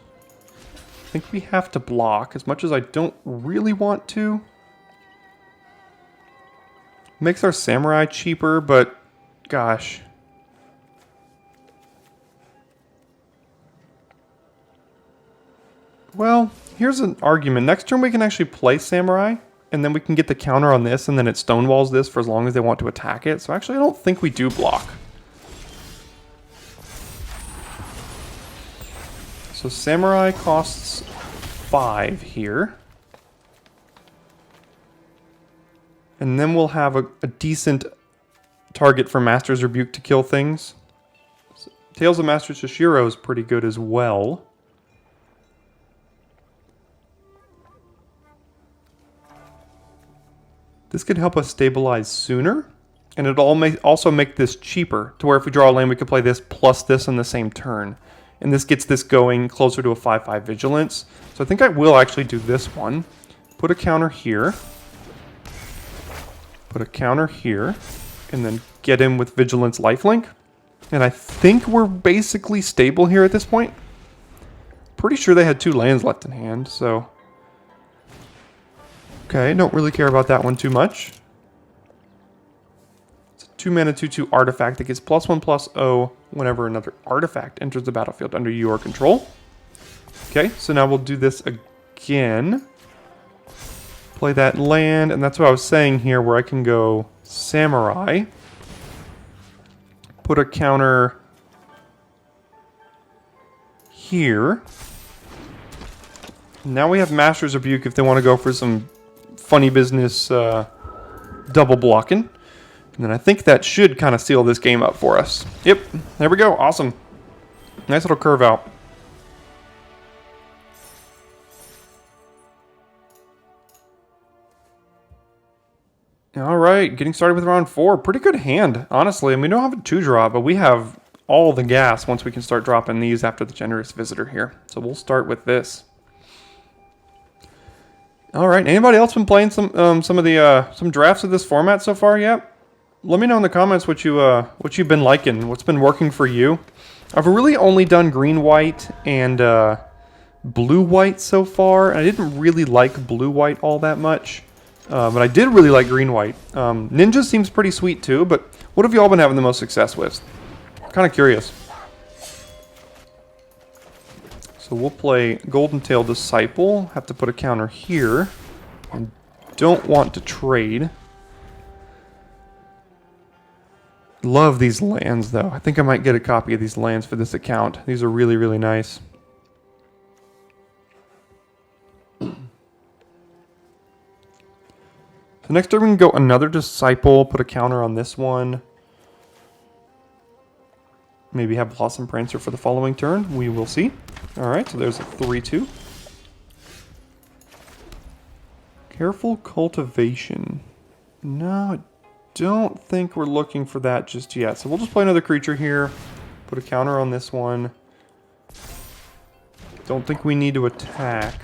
I think we have to block, as much as I don't really want to. Makes our Samurai cheaper, but gosh. Well, here's an argument. Next turn we can actually play Samurai, and then we can get the counter on this, and then it stonewalls this for as long as they want to attack it. So actually I don't think we do block. So Samurai costs 5 here. And then we'll have a decent target for Master's Rebuke to kill things. Tales of Master Shishiro is pretty good as well. This could help us stabilize sooner. And it'll also make this cheaper, to where if we draw a land, we could play this plus this on the same turn. And this gets this going closer to a 5-5 Vigilance. So I think I will actually do this one. Put a counter here. Put a counter here. And then get in with Vigilance Lifelink. And I think we're basically stable here at this point. Pretty sure they had 2 lands left in hand, so... Okay, don't really care about that one too much. It's a 2-mana 2/2 artifact that gets +1/+0 whenever another artifact enters the battlefield under your control. Okay, so now we'll do this again. Play that land, and that's what I was saying here, where I can go Samurai. Put a counter here. Now we have Master's Rebuke if they want to go for some funny business double blocking. And then I think that should kind of seal this game up for us. Yep, there we go. Awesome. Nice little curve out. All right, getting started with round 4. Pretty good hand, honestly. And we don't have a 2-drop, but we have all the gas once we can start dropping these after the Generous Visitor here. So we'll start with this. All right, anybody else been playing some drafts of this format so far yet? Let me know in the comments what you've been liking, what's been working for you. I've really only done green-white and blue-white so far. I didn't really like blue-white all that much. But I did really like green-white. Ninja seems pretty sweet too, but what have you all been having the most success with? Kind of curious. So we'll play Golden Tail Disciple. Have to put a counter here. And don't want to trade. Love these lands though. I think I might get a copy of these lands for this account. These are really, really nice. So next turn we can go another Disciple, put a counter on this one. Maybe have Blossom Prancer for the following turn. We will see. Alright, so there's a 3-2. Careful Cultivation. No, I don't think we're looking for that just yet. So we'll just play another creature here. Put a counter on this one. Don't think we need to attack.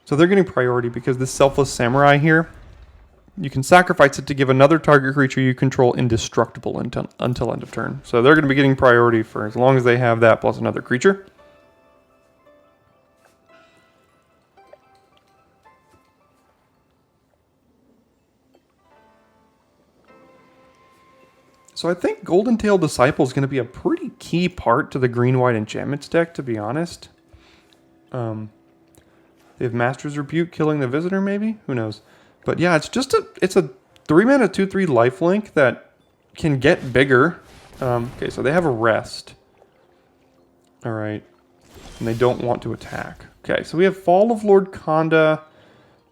So they're getting priority because this Selfless Samurai here, you can sacrifice it to give another target creature you control indestructible until end of turn. So they're going to be getting priority for as long as they have that plus another creature. So I think Golden Tail Disciple is going to be a pretty key part to the green-white enchantments deck, to be honest. They have Master's Rebuke killing the visitor, maybe? Who knows? But yeah, it's a 3-mana 2/3 lifelink that can get bigger. Okay, so they have a rest. All right. And they don't want to attack. Okay, so we have Fall of Lord Khanda.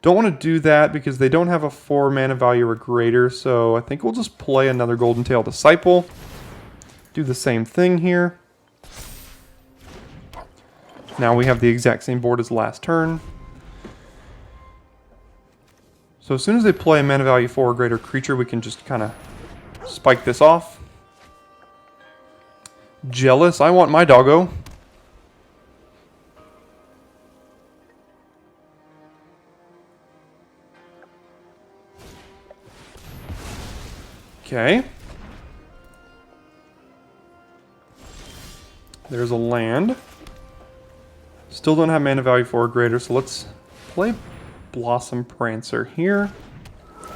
Don't want to do that because they don't have a 4 mana value or greater, so I think we'll just play another Golden Tail Disciple. Do the same thing here. Now we have the exact same board as last turn. So as soon as they play a mana value 4 or greater creature, we can just kind of spike this off. Jealous, I want my doggo. Okay. There's a land. Still don't have mana value 4 or greater, so let's play Blossom Prancer here.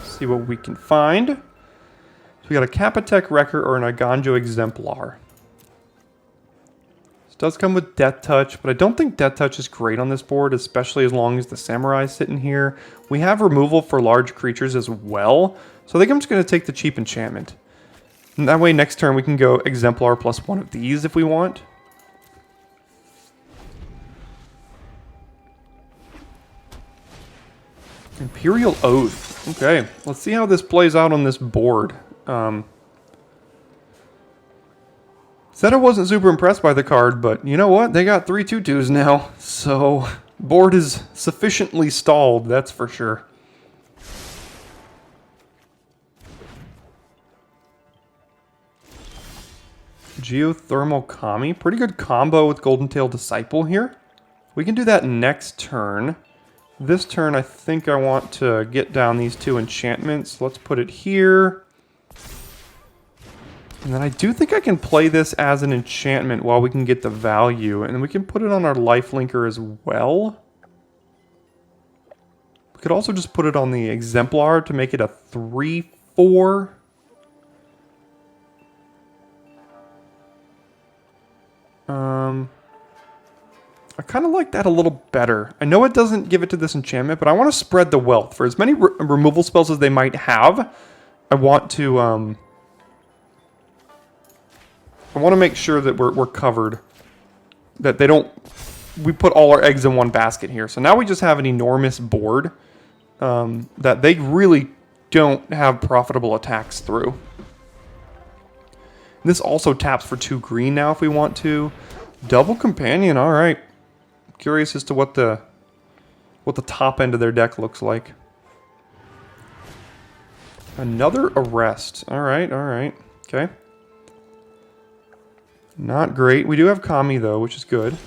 See what we can find. So we got a Kappatek Wrecker or an Aganjo Exemplar. This does come with Death Touch, but I don't think Death Touch is great on this board, especially as long as the Samurai is sitting here. We have removal for large creatures as well, so I think I'm just going to take the cheap enchantment. And that way next turn we can go Exemplar plus one of these if we want. Imperial Oath. Okay, let's see how this plays out on this board. Said I wasn't super impressed by the card, but you know what? They got 3 2/2s now, so board is sufficiently stalled, that's for sure. Geothermal Kami. Pretty good combo with Golden Tail Disciple here. We can do that next turn. This turn, I think I want to get down these 2 enchantments. Let's put it here. And then I do think I can play this as an enchantment while we can get the value. And then we can put it on our lifelinker as well. We could also just put it on the Exemplar to make it a 3/4. I kind of like that a little better. I know it doesn't give it to this enchantment, but I want to spread the wealth. For as many removal spells as they might have, I want to make sure that we're covered. That they don't... We put all our eggs in one basket here. So now we just have an enormous board that they really don't have profitable attacks through. This also taps for 2 green now if we want to. Double Companion, alright. Curious as to what the top end of their deck looks like. Another Arrest. Alright, alright. Okay. Not great. We do have Kami though, which is good.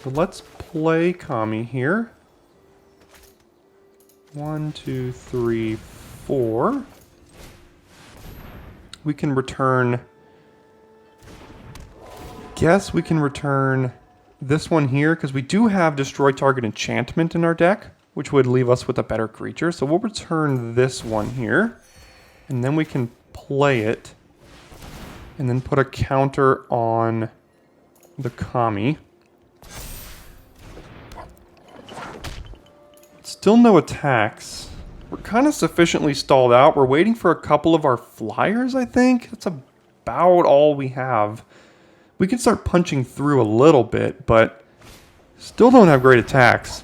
So let's play Kami here. 1, 2, 3, 4. We can return... Guess we can return this one here, because we do have Destroy Target Enchantment in our deck, which would leave us with a better creature. So we'll return this one here, and then we can play it, and then put a counter on the Kami. Still no attacks. We're kind of sufficiently stalled out. We're waiting for a couple of our flyers, I think. That's about all we have. We can start punching through a little bit, but still don't have great attacks.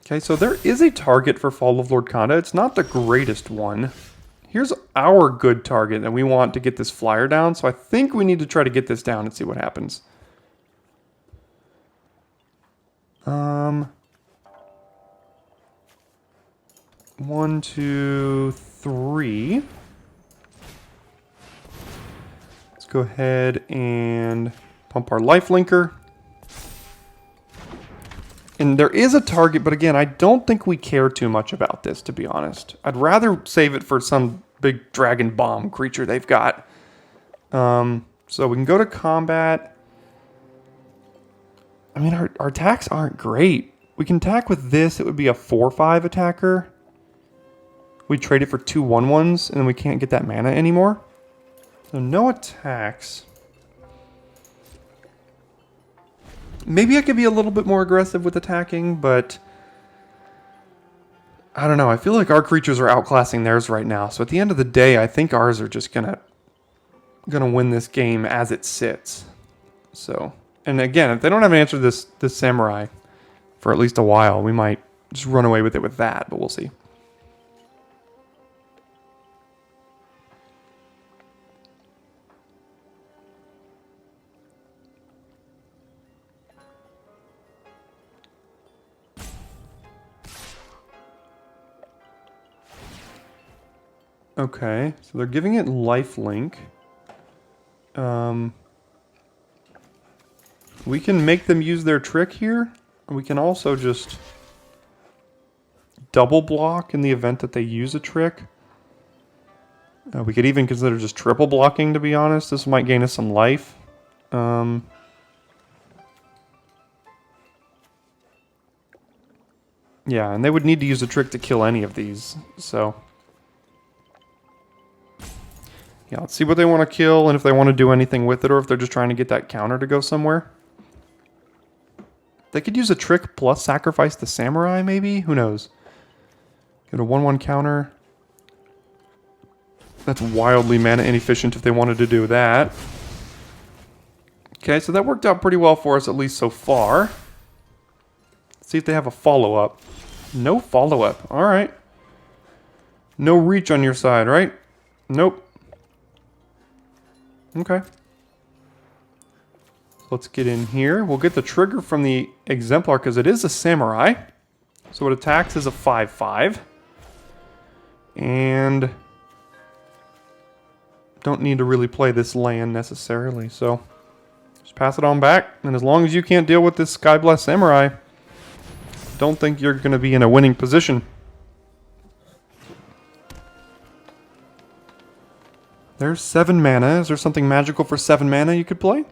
Okay, so there is a target for Fall of Lord Khanda. It's not the greatest one. Here's our good target, and we want to get this flyer down, so I think we need to try to get this down and see what happens. 1, 2, 3. Let's go ahead and pump our lifelinker. And there is a target, but again, I don't think we care too much about this, to be honest. I'd rather save it for some big dragon bomb creature they've got. So we can go to combat. I mean, our attacks aren't great. We can attack with this. It would be a 4/5 attacker. We trade it for 2 1/1s, and then we can't get that mana anymore. So no attacks. Maybe I could be a little bit more aggressive with attacking, but I don't know. I feel like our creatures are outclassing theirs right now. So at the end of the day, I think ours are just gonna win this game as it sits. So, and again, if they don't have an answer to this samurai for at least a while, we might just run away with it with that, but we'll see. Okay, so they're giving it lifelink. We can make them use their trick here. We can also just double block in the event that they use a trick. We could even consider just triple blocking, to be honest. This might gain us some life. Yeah, and they would need to use a trick to kill any of these, so... Yeah, let's see what they want to kill and if they want to do anything with it or if they're just trying to get that counter to go somewhere. They could use a trick plus sacrifice the samurai, maybe? Who knows? Get a 1/1 counter. That's wildly mana inefficient if they wanted to do that. Okay, so that worked out pretty well for us, at least so far. Let's see if they have a follow-up. No follow-up. All right. No reach on your side, right? Nope. Okay. Let's get in here. We'll get the trigger from the exemplar because it is a samurai. So it attacks as a 5/5. And don't need to really play this land necessarily. So just pass it on back. And as long as you can't deal with this Sky Blessed Samurai, don't think you're going to be in a winning position. There's 7 mana. Is there something magical for 7 mana you could play?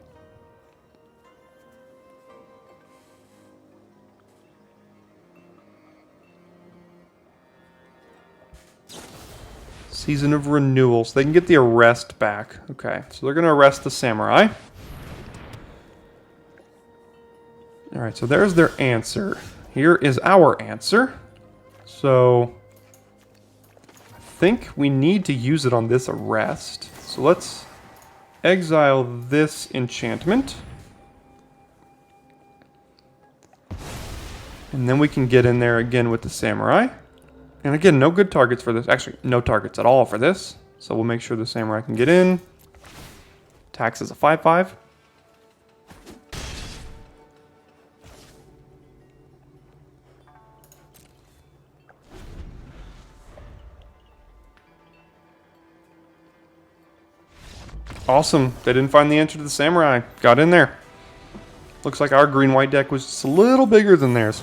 Season of Renewal. So they can get the arrest back. Okay, so they're going to arrest the samurai. Alright, so there's their answer. Here is our answer. So I think we need to use it on this arrest. So let's exile this enchantment. And then we can get in there again with the samurai. And again, no good targets for this. Actually, no targets at all for this. So we'll make sure the samurai can get in. Attacks as a 5/5. Awesome. They didn't find the answer to the samurai. Got in there. Looks like our green-white deck was just a little bigger than theirs.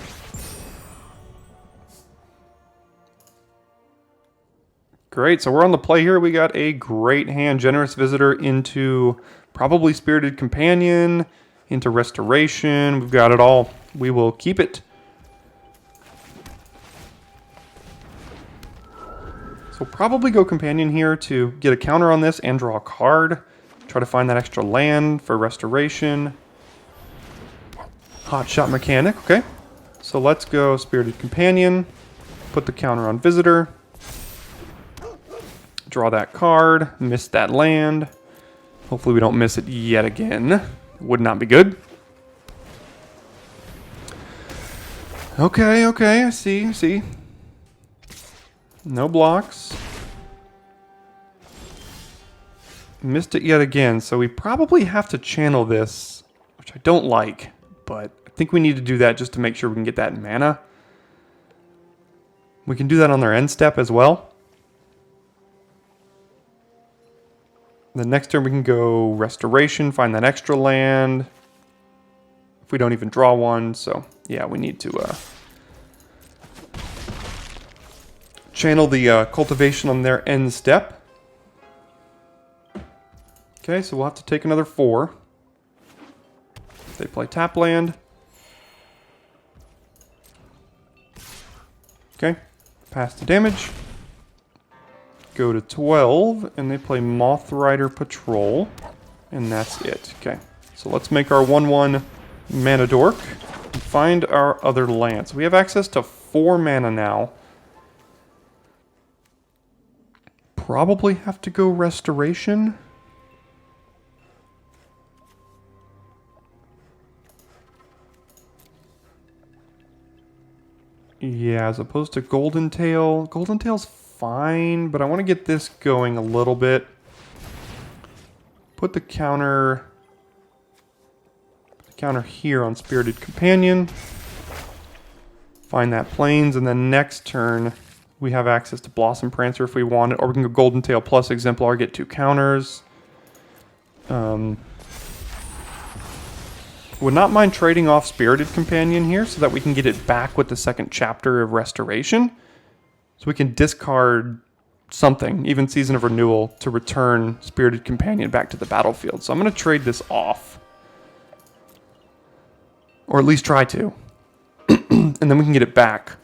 Great, so we're on the play here. We got a great hand. Generous Visitor into probably Spirited Companion, into Restoration. We've got it all. We will keep it. So probably go Companion here to get a counter on this and draw a card. Try to find that extra land for Restoration. Hot Shot Mechanic, okay. So let's go Spirited Companion. Put the counter on Visitor. Draw that card, miss that land. Hopefully we don't miss it yet again. Would not be good. Okay, I see. No blocks. Missed it yet again, so we probably have to channel this, which I don't like, but I think we need to do that just to make sure we can get that mana. We can do that on their end step as well. The next turn we can go Restoration, find that extra land. If we don't even draw one, so yeah, we need to channel the Cultivation on their end step. Okay, so we'll have to take another 4. They play tap land. Okay, pass the damage. Go to 12, and they play Moth Rider Patrol, and that's it. Okay, so let's make our 1/1 mana dork and find our other lands. We have access to 4 mana now. Probably have to go Restoration. Yeah, as opposed to Golden Tail. Golden Tail's fine, but I want to get this going a little bit. Put the counter here on Spirited Companion. Find that Plains, and then next turn we have access to Blossom Prancer if we want it, or we can go Golden Tail plus Exemplar, get 2 counters. Would not mind trading off Spirited Companion here so that we can get it back with the second chapter of Restoration. So we can discard something, even Season of Renewal, to return Spirited Companion back to the battlefield. So I'm going to trade this off. Or at least try to. And then we can get it back.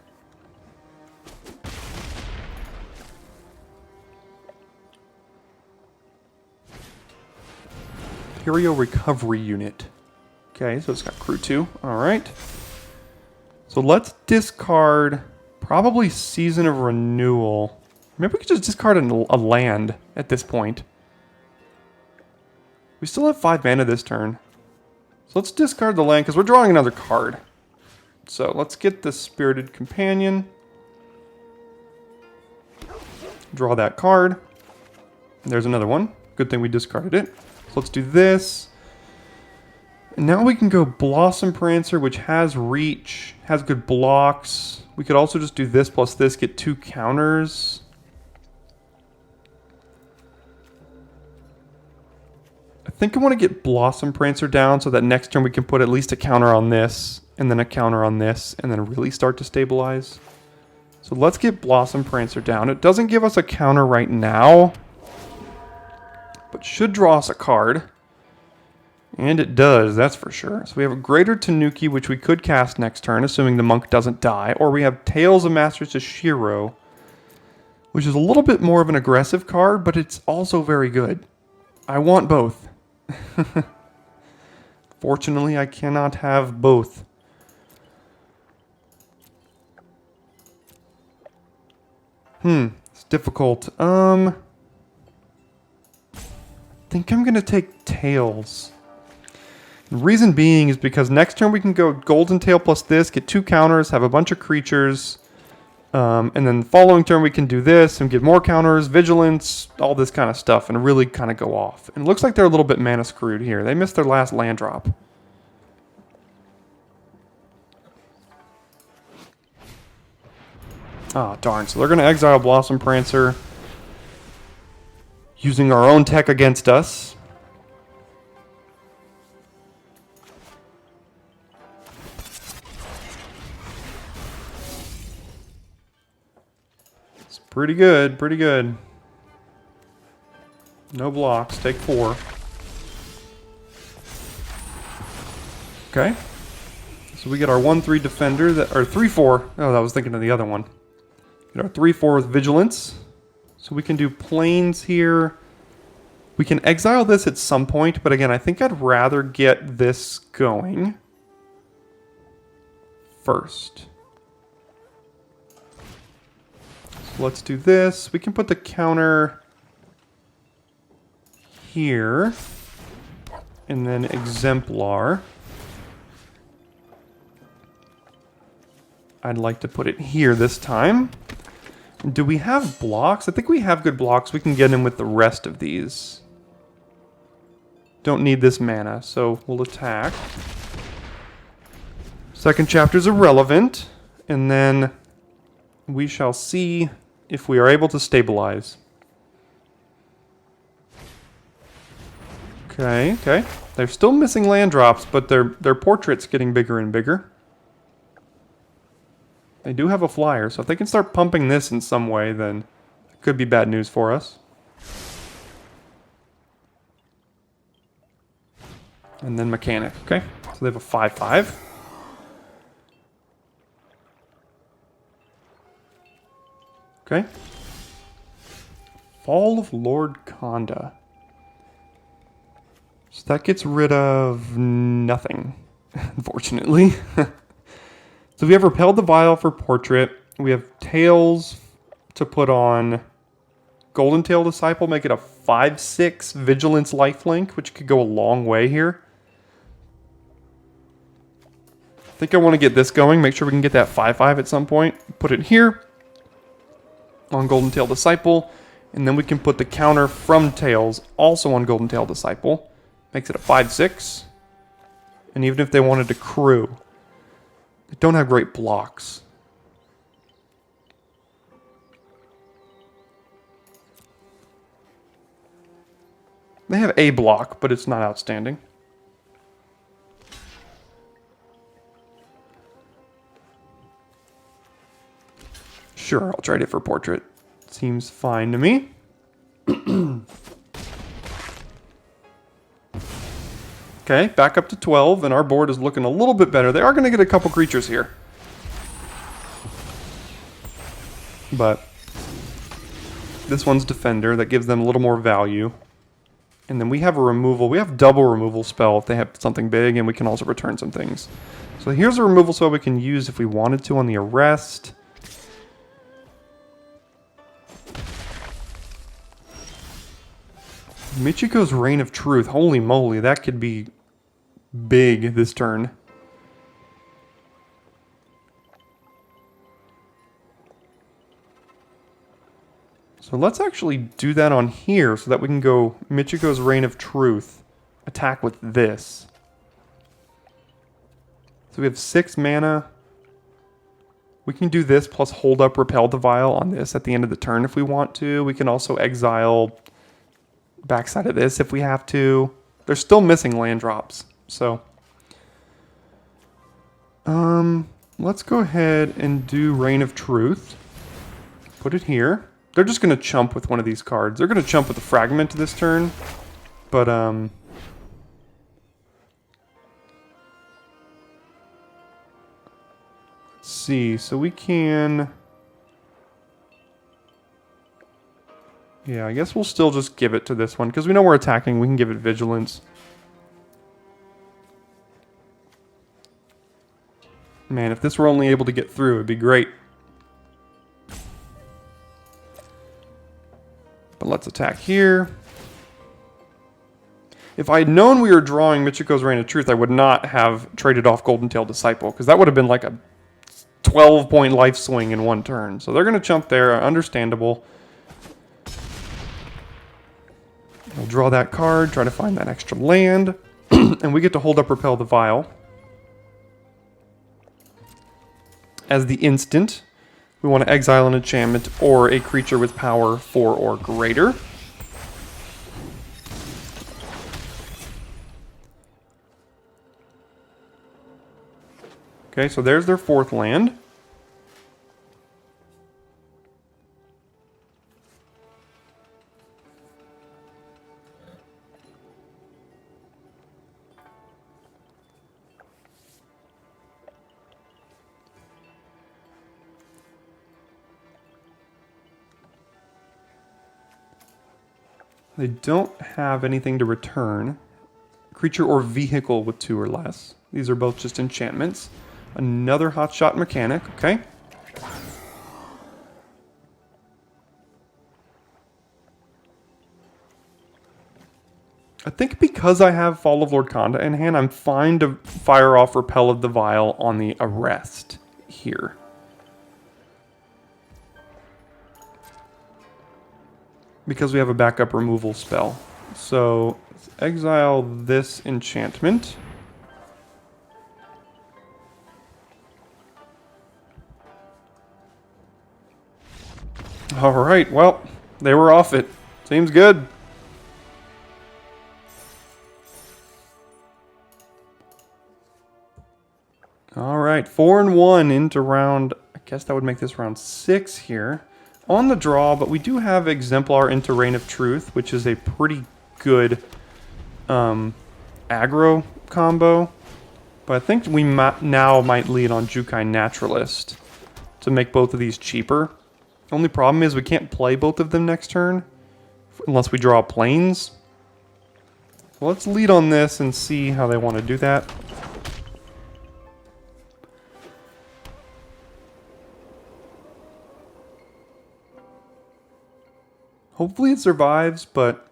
Imperial Recovery Unit. Okay, so it's got crew 2. Alright. So let's discard probably Season of Renewal. Maybe we could just discard a land at this point. We still have 5 mana this turn. So let's discard the land because we're drawing another card. So let's get the Spirited Companion. Draw that card. There's another one. Good thing we discarded it. So let's do this. And now we can go Blossom Prancer, which has reach, has good blocks. We could also just do this plus this, get 2 counters. I think I want to get Blossom Prancer down so that next turn we can put at least a counter on this, and then a counter on this, and then really start to stabilize. So let's get Blossom Prancer down. It doesn't give us a counter right now, but should draw us a card. And it does, that's for sure. So we have a Greater Tanuki, which we could cast next turn, assuming the monk doesn't die. Or we have Tales of Masters of Shiro, which is a little bit more of an aggressive card, but it's also very good. I want both. Fortunately, I cannot have both. It's difficult. I think I'm going to take Tales. The reason being is because next turn we can go Golden Tail plus this, get 2 counters, have a bunch of creatures, and then the following turn we can do this and get more counters, Vigilance, all this kind of stuff, and really kind of go off. And it looks like they're a little bit mana screwed here. They missed their last land drop. Ah, darn. So they're going to exile Blossom Prancer, using our own tech against us. Pretty good, pretty good. No blocks, take 4. Okay. So we get our 1/3 defender, that, or 3/4. Oh, I was thinking of the other one. Get our 3/4 with Vigilance. So we can do Plains here. We can exile this at some point, but again, I think I'd rather get this going first. Let's do this. We can put the counter here. And then Exemplar. I'd like to put it here this time. Do we have blocks? I think we have good blocks. We can get in with the rest of these. Don't need this mana, so we'll attack. Second chapter is irrelevant. And then we shall see if we are able to stabilize. Okay, okay. They're still missing land drops, but their portrait's getting bigger and bigger. They do have a flyer, so if they can start pumping this in some way, then it could be bad news for us. And then Mechanic, okay? So they have a 5/5. Okay. Fall of Lord Khanda. So that gets rid of nothing, unfortunately. So we have Repelled the Vial for Portrait. We have Tails to put on Golden Tail Disciple, make it a 5/6 Vigilance Lifelink, which could go a long way here. I think I want to get this going, make sure we can get that 5/5 at some point. Put it here on Golden Tail Disciple, and then we can put the counter from Tails also on Golden Tail Disciple. Makes it a 5/6. And even if they wanted to crew, they don't have great blocks. They have a block, but it's not outstanding. Sure, I'll trade it for Portrait. Seems fine to me. Okay, back up to 12, and our board is looking a little bit better. They are going to get a couple creatures here. But this one's Defender. That gives them a little more value. And then we have a removal. We have double removal spell if they have something big, and we can also return some things. So here's a removal spell we can use if we wanted to on the Arrest. Michiko's Reign of Truth. Holy moly, that could be big this turn. So let's actually do that on here so that we can go Michiko's Reign of Truth. Attack with this. So we have 6 mana. We can do this plus hold up Repel the Vial on this at the end of the turn if we want to. We can also exile backside of this if we have to. They're still missing land drops. So let's go ahead and do Reign of Truth. Put it here. They're just going to chump with one of these cards. They're going to chump with the Fragment this turn. But, let's see. So we can... Yeah, I guess we'll still just give it to this one. Because we know we're attacking. We can give it Vigilance. Man, if this were only able to get through, it'd be great. But let's attack here. If I had known we were drawing Michiko's Reign of Truth, I would not have traded off Golden Tail Disciple, because that would have been like a 12-point life swing in one turn. So they're going to jump there, understandable. We'll draw that card, try to find that extra land, and we get to hold up Repel the Vial. As the instant, we want to exile an enchantment or a creature with power 4 or greater. Okay, so there's their 4th land. They don't have anything to return. Creature or vehicle with 2 or less. These are both just enchantments. Another hotshot mechanic, okay. I think because I have Fall of Lord Khanda in hand, I'm fine to fire off Repel of the Vial on the Arrest here. Because we have a backup removal spell. So, let's exile this enchantment. Alright, well, they were off it. Seems good. Alright, 4-1 into round, I guess that would make this round 6 here. On the draw, but we do have Exemplar into Reign of Truth, which is a pretty good aggro combo. But I think we now might lead on Jukai Naturalist to make both of these cheaper. Only problem is we can't play both of them next turn unless we draw planes. Well, let's lead on this and see how they want to do that. Hopefully it survives, but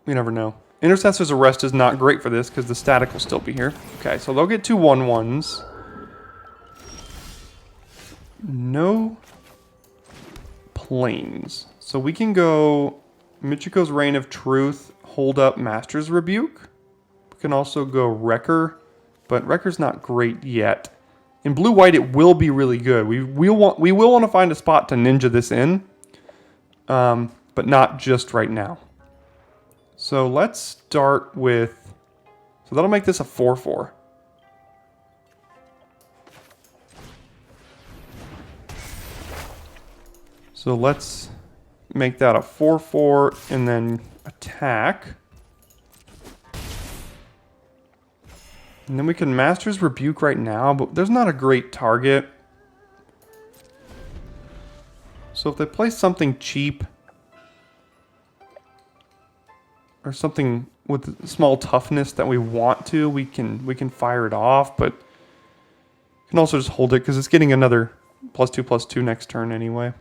we never know. Intercessor's Arrest is not great for this because the static will still be here. Okay, so they'll get 2 1/1s. No planes. So we can go Michiko's Reign of Truth, hold up Master's Rebuke. We can also go Wrecker, but Wrecker's not great yet. In blue-white, it will be really good. We will want to find a spot to ninja this in, but not just right now. So let's start with... So that'll make this a 4/4. So let's make that a 4/4 and then attack. And then we can Master's Rebuke right now, but there's not a great target. So if they play something cheap, or something with small toughness that we want to, we can fire it off, but we can also just hold it because it's getting another +2/+2 next turn anyway.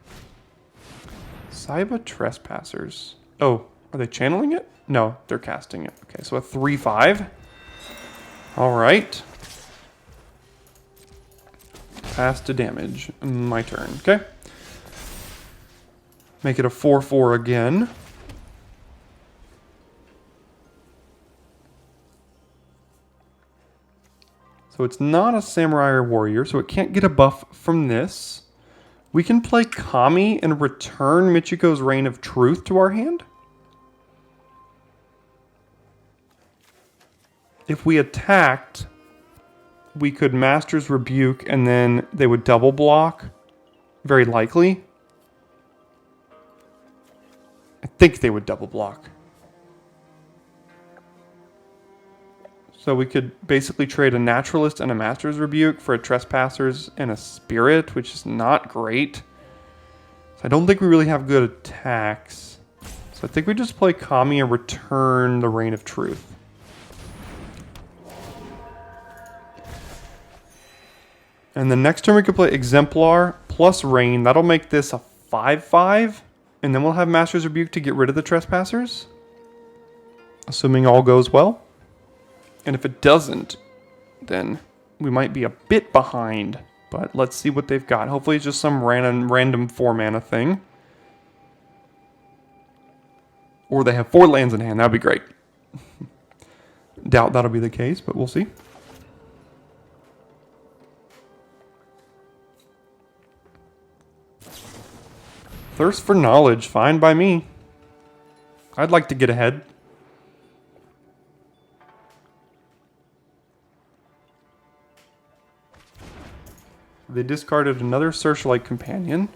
Saiba Trespassers. Oh, are they channeling it? No, they're casting it. Okay, so a 3/5. All right. Pass to damage. My turn. Okay. Make it a 4/4 again. So it's not a Samurai or Warrior, so it can't get a buff from this. We can play Kami and return Michiko's Reign of Truth to our hand. If we attacked, we could Master's Rebuke and then they would double block. Very likely. I think they would double block. So we could basically trade a Naturalist and a Master's Rebuke for a Trespassers and a Spirit, which is not great. So I don't think we really have good attacks. So I think we just play Kami and return the Reign of Truth. And the next turn we could play Exemplar plus Reign. That'll make this a 5/5. And then we'll have Master's Rebuke to get rid of the Trespassers. Assuming all goes well. And if it doesn't, then we might be a bit behind. But let's see what they've got. Hopefully it's just some random 4-mana thing. Or they have 4 lands in hand. That'd be great. Doubt that'll be the case, but we'll see. Thirst for Knowledge. Fine by me. I'd like to get ahead. They discarded another Searchlight Companion.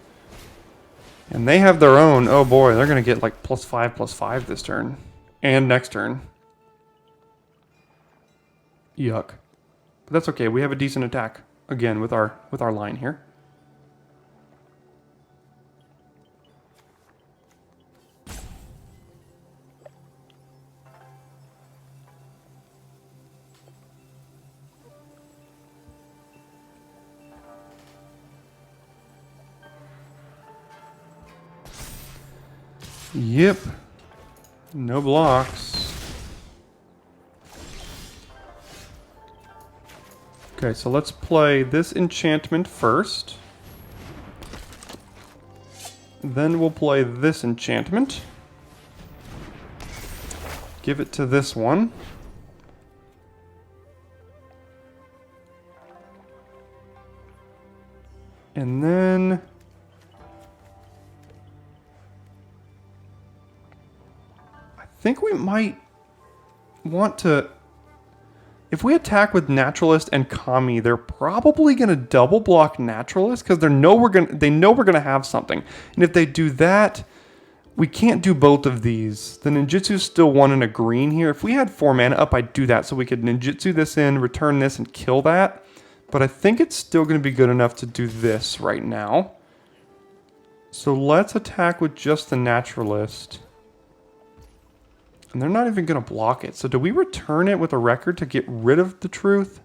And they have their own. Oh boy, they're going to get like +5/+5 this turn. And next turn. Yuck. But that's okay. We have a decent attack. Again, with our line here. Yep. No blocks. Okay, so let's play this enchantment first. Then we'll play this enchantment. Give it to this one. And then... I think we might want to... If we attack with Naturalist and Kami, they're probably going to double block Naturalist because they know we're going to have something. And if they do that, we can't do both of these. The ninjutsu's still 1 and a green here. If we had 4 mana up, I'd do that so we could ninjutsu this in, return this, and kill that. But I think it's still going to be good enough to do this right now. So let's attack with just the Naturalist. And they're not even going to block it. So do we return it with a record to get rid of the Truth?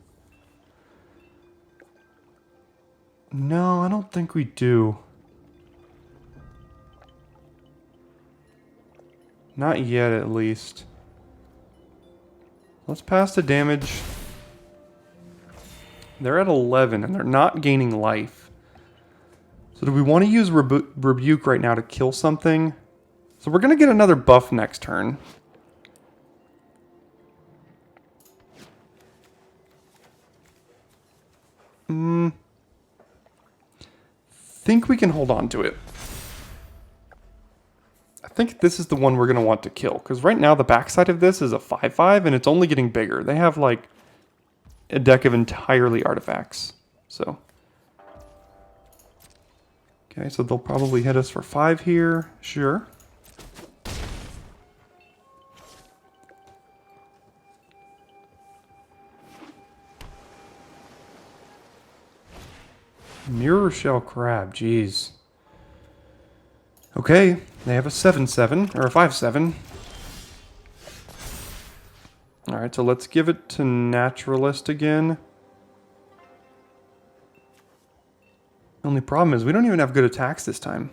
No, I don't think we do. Not yet, at least. Let's pass the damage. They're at 11, and they're not gaining life. So do we want to use Rebuke right now to kill something? So we're going to get another buff next turn. Think we can hold on to it. I think this is the one we're going to want to kill. Because right now the backside of this is a 5/5 and it's only getting bigger. They have like a deck of entirely artifacts. So. Okay, so they'll probably hit us for 5 here. Sure. Mirror Shell Crab, jeez. Okay, they have a 7/7, or a 5/7. Alright, so let's give it to Naturalist again. Only problem is we don't even have good attacks this time.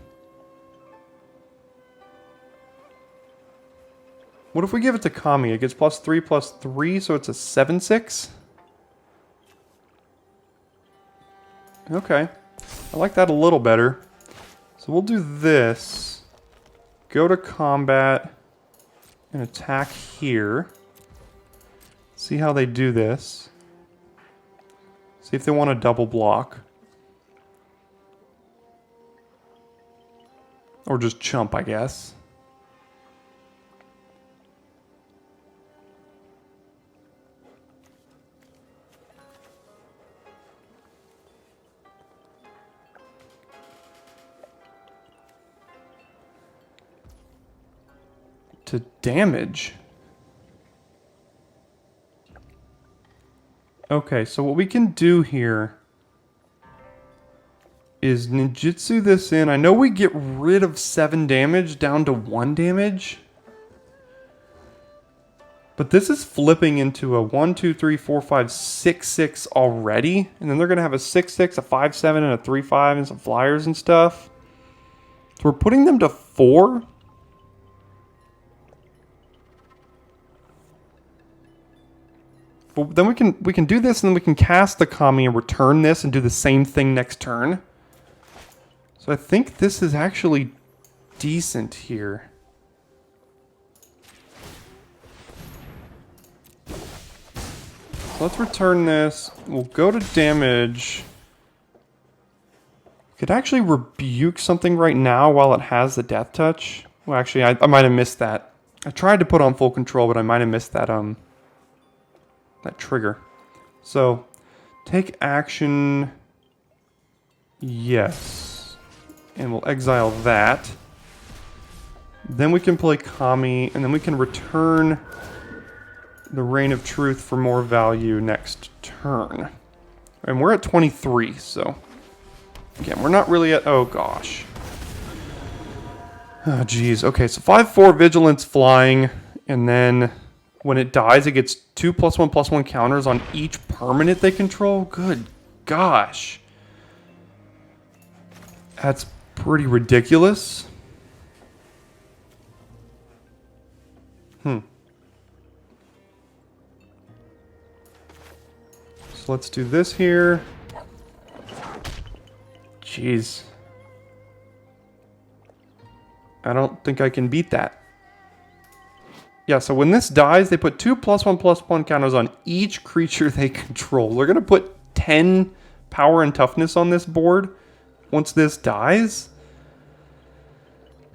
What if we give it to Kami? It gets +3/+3, so it's a 7/6? Okay, I like that a little better. So we'll do this. Go to combat and attack here. See how they do this. See if they want to double block. Or just chump, I guess. To damage. Okay, so what we can do here is ninjutsu this in. I know we get rid of 7 damage down to 1 damage. But this is flipping into a 1, 2, 3, 4, 5, 6, 6 already. And then they're going to have a 6, 6, a 5, 7, and a 3, 5, and some flyers and stuff. So we're putting them to 4. But then we can do this, and then we can cast the Kami and return this and do the same thing next turn. So I think this is actually decent here. So let's return this. We'll go to damage. Could actually rebuke something right now while it has the death touch. Well, actually, I might have missed that. I tried to put on full control, but I might have missed that that trigger. So, take action. Yes. And we'll exile that. Then we can play Kami, and then we can return the Reign of Truth for more value next turn. And we're at 23, so... Again, we're not really at... Oh, gosh. Oh, geez. Okay, so 5/4 Vigilance Flying, and then... When it dies, it gets 2+1/+1 counters on each permanent they control. Good gosh. That's pretty ridiculous. So let's do this here. Jeez. I don't think I can beat that. Yeah, so when this dies, they put 2+1/+1 counters on each creature they control. They're going to put 10 power and toughness on this board once this dies.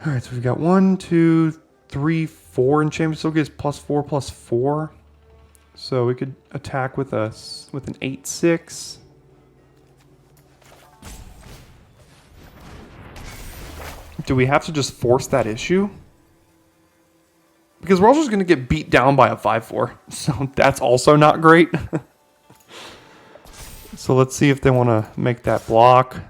Alright, so we've got 1, 2, 3, 4 enchantment. Still gives +4/+4. So we could attack with an 8/6. Do we have to just force that issue? Because we're also just going to get beat down by a 5/4. So that's also not great. So let's see if they want to make that block.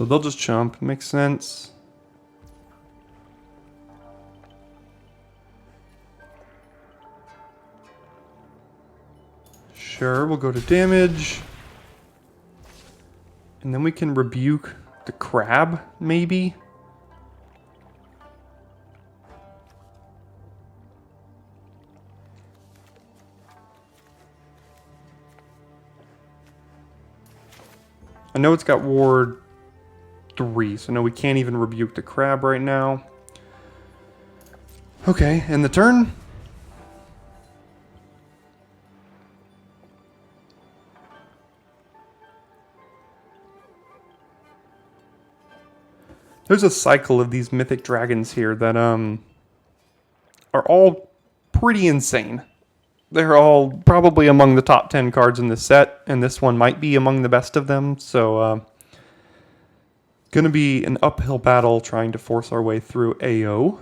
So they'll just chump. Makes sense. Sure, we'll go to damage. And then we can rebuke the crab, maybe? I know it's got ward 3, so no, we can't even rebuke the crab right now. Okay, and the turn? There's a cycle of these mythic dragons here that are all pretty insane. They're all probably among the top 10 cards in this set, and this one might be among the best of them, so gonna be an uphill battle trying to force our way through AO.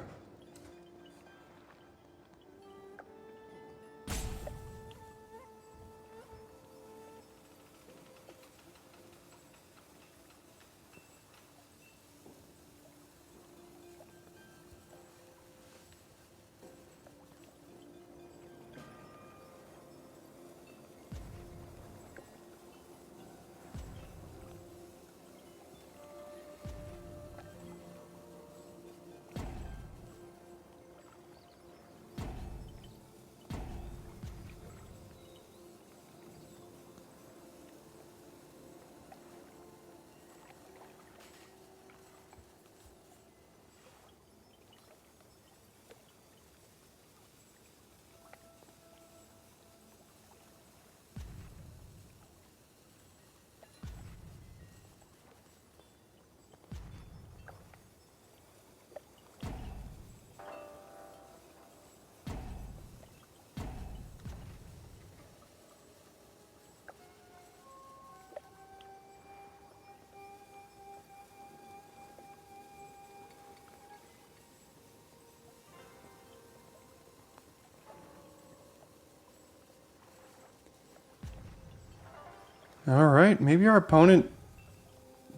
Alright, maybe our opponent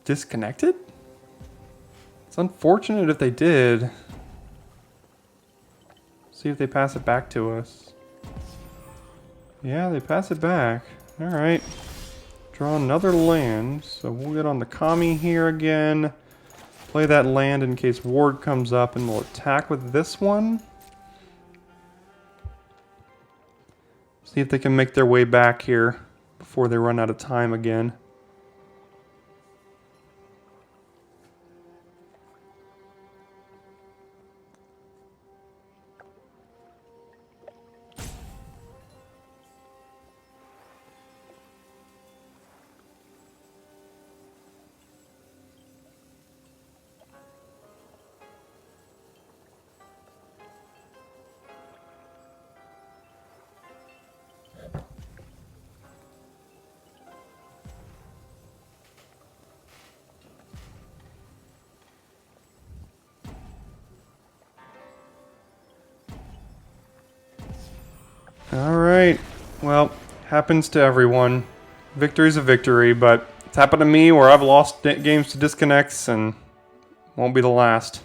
disconnected? It's unfortunate if they did. See if they pass it back to us. Yeah, they pass it back. Alright. Draw another land. So we'll get on the Kami here again. Play that land in case ward comes up, and we'll attack with this one. See if they can make their way back here before they run out of time again. Alright, well, happens to everyone. Victory's a victory, but it's happened to me where I've lost games to disconnects and won't be the last.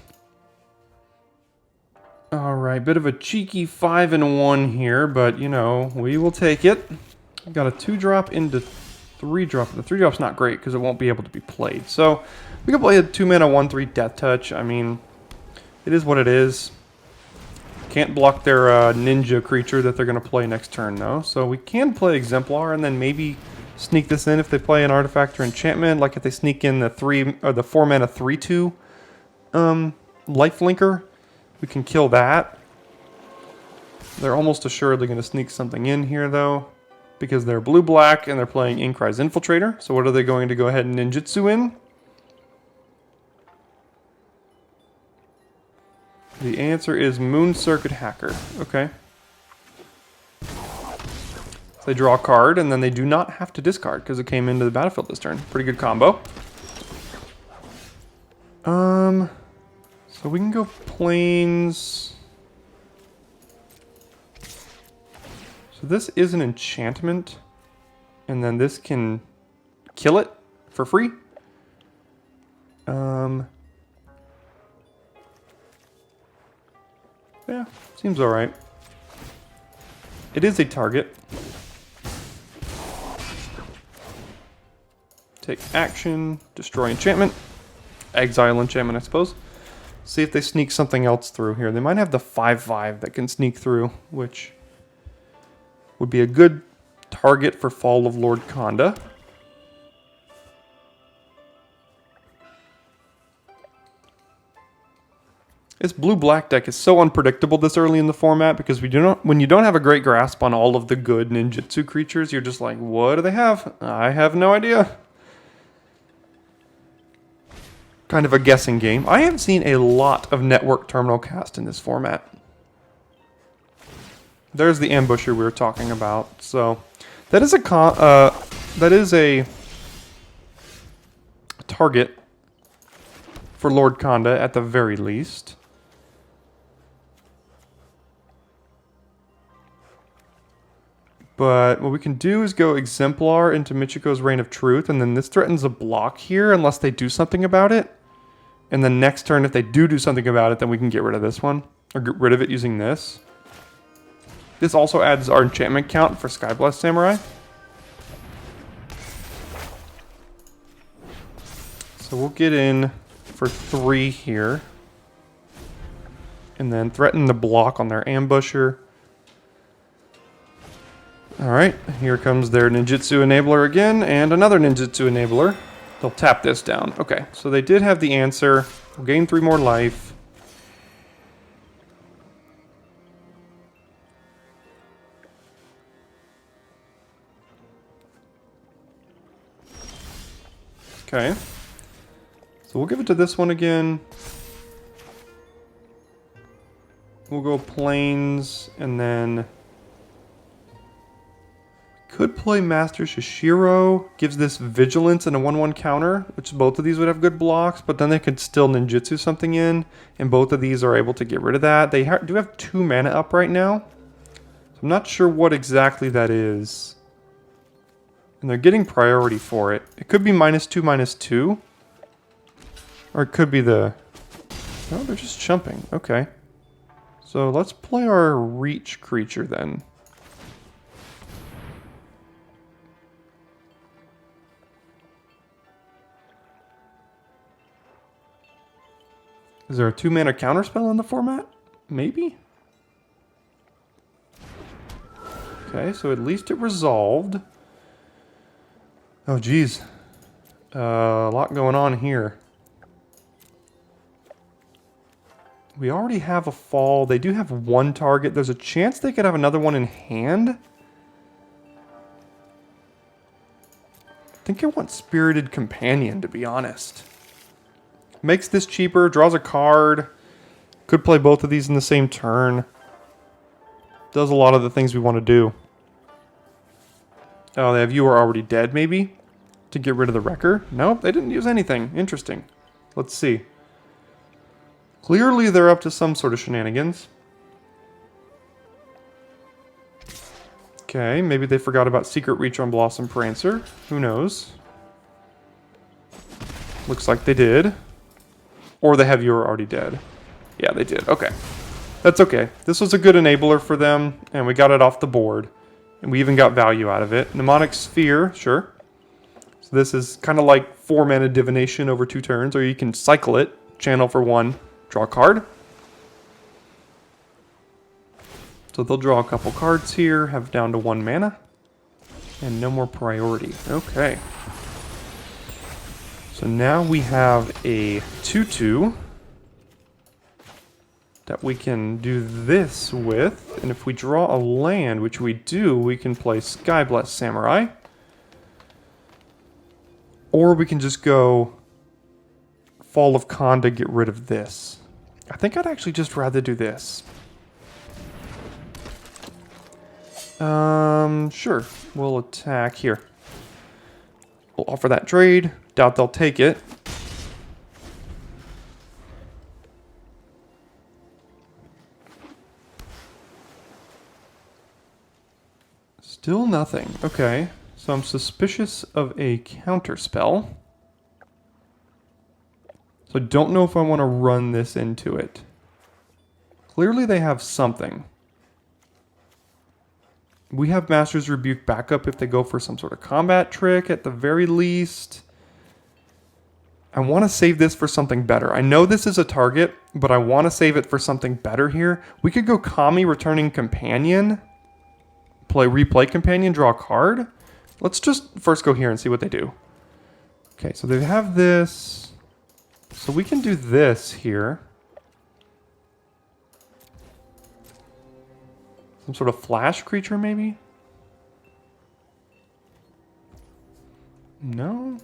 Alright, bit of a cheeky 5-1 here, but you know, we will take it. Got a 2-drop into 3-drop. The 3-drop's not great because it won't be able to be played. So, we can play a 2-mana 1/3 Death Touch. I mean, it is what it is. Can't block their ninja creature that they're going to play next turn, though. So we can play Exemplar and then maybe sneak this in if they play an artifact or enchantment. Like if they sneak in the 4-mana 3/2 lifelinker, we can kill that. They're almost assuredly going to sneak something in here, though, because they're blue-black and they're playing Inkrise Infiltrator. So what are they going to go ahead and ninjutsu in? The answer is Moon Circuit Hacker. Okay. So they draw a card, and then they do not have to discard because it came into the battlefield this turn. Pretty good combo. So we can go planes. So this is an enchantment, and then this can kill it for free. Yeah, seems alright. It is a target. Take action, destroy enchantment, exile enchantment, I suppose. See if they sneak something else through here. They might have the 5/5 that can sneak through, which would be a good target for Fall of Lord Khanda. This blue-black deck is so unpredictable this early in the format because when you don't have a great grasp on all of the good ninjutsu creatures, you're just like, what do they have? I have no idea. Kind of a guessing game. I have seen a lot of network terminal cast in this format. There's the ambusher we were talking about. So that is a target for Lord Khanda at the very least. But what we can do is go Exemplar into Michiko's Reign of Truth, and then this threatens a block here unless they do something about it. And then next turn, if they do something about it, then we can get rid of this one. Or get rid of it using this. This also adds our enchantment count for Skyblast Samurai. So we'll get in for 3 here. And then threaten the block on their ambusher. Alright, here comes their ninjutsu enabler again, and another ninjutsu enabler. They'll tap this down. Okay, so they did have the answer. We'll gain 3 more life. Okay. So we'll give it to this one again. We'll go Plains, and then could play Master Shishiro. Gives this Vigilance and a 1/1 counter, which both of these would have good blocks, but then they could still ninjutsu something in, and both of these are able to get rid of that. They do have 2 mana up right now, so I'm not sure what exactly that is. And they're getting priority for it. It could be -2/-2, or it could be the... Oh, they're just chumping. Okay. So let's play our Reach creature then. Is there a 2-mana counterspell in the format? Maybe? Okay, so at least it resolved. Oh, geez. A lot going on here. We already have a fall. They do have 1 target. There's a chance they could have another one in hand. I think I want Spirited Companion, to be honest. Makes this cheaper, draws a card. Could play both of these in the same turn. Does a lot of the things we want to do. Oh, they have You Are Already Dead, maybe? To get rid of the Wrecker? Nope, they didn't use anything. Interesting. Let's see. Clearly they're up to some sort of shenanigans. Okay, maybe they forgot about Secret Reach on Blossom Prancer. Who knows? Looks like they did. Or they have You Are Already Dead. Yeah, they did. Okay. That's okay. This was a good enabler for them, and we got it off the board. And we even got value out of it. Mnemonic Sphere, sure. So this is kind of like 4-mana Divination over 2 turns, or you can cycle it, channel for 1, draw a card. So they'll draw a couple cards here, have down to 1 mana. And no more priority. Okay. So now we have a 2/2 that we can do this with. And if we draw a land, which we do, we can play Skyblast Samurai. Or we can just go Fall of Khanda, get rid of this. I think I'd actually just rather do this. Sure. We'll attack here. We'll offer that trade. Doubt they'll take it. Still nothing. Okay. So I'm suspicious of a counterspell. So I don't know if I want to run this into it. Clearly they have something. We have Master's Rebuke backup if they go for some sort of combat trick at the very least. I want to save this for something better. I know this is a target, but I want to save it for something better here. We could go Kami Returning Companion. Replay Companion, draw a card. Let's just first go here and see what they do. Okay, so they have this. So we can do this here. Some sort of flash creature, maybe? No?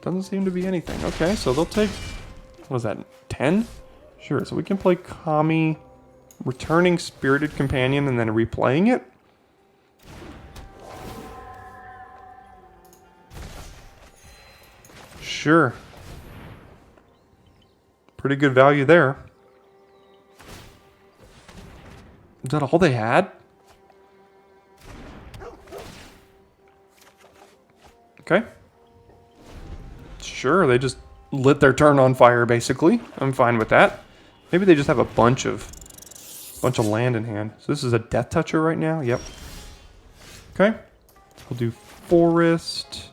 Doesn't seem to be anything. Okay, so they'll take... What was that? 10? Sure, so we can play Kami, Returning Spirited Companion, and then replaying it. Sure. Pretty good value there. Is that all they had? Okay. Sure, they just lit their turn on fire, basically. I'm fine with that. Maybe they just have a bunch of land in hand. So this is a Death Toucher right now. Yep. Okay. We'll do Forest.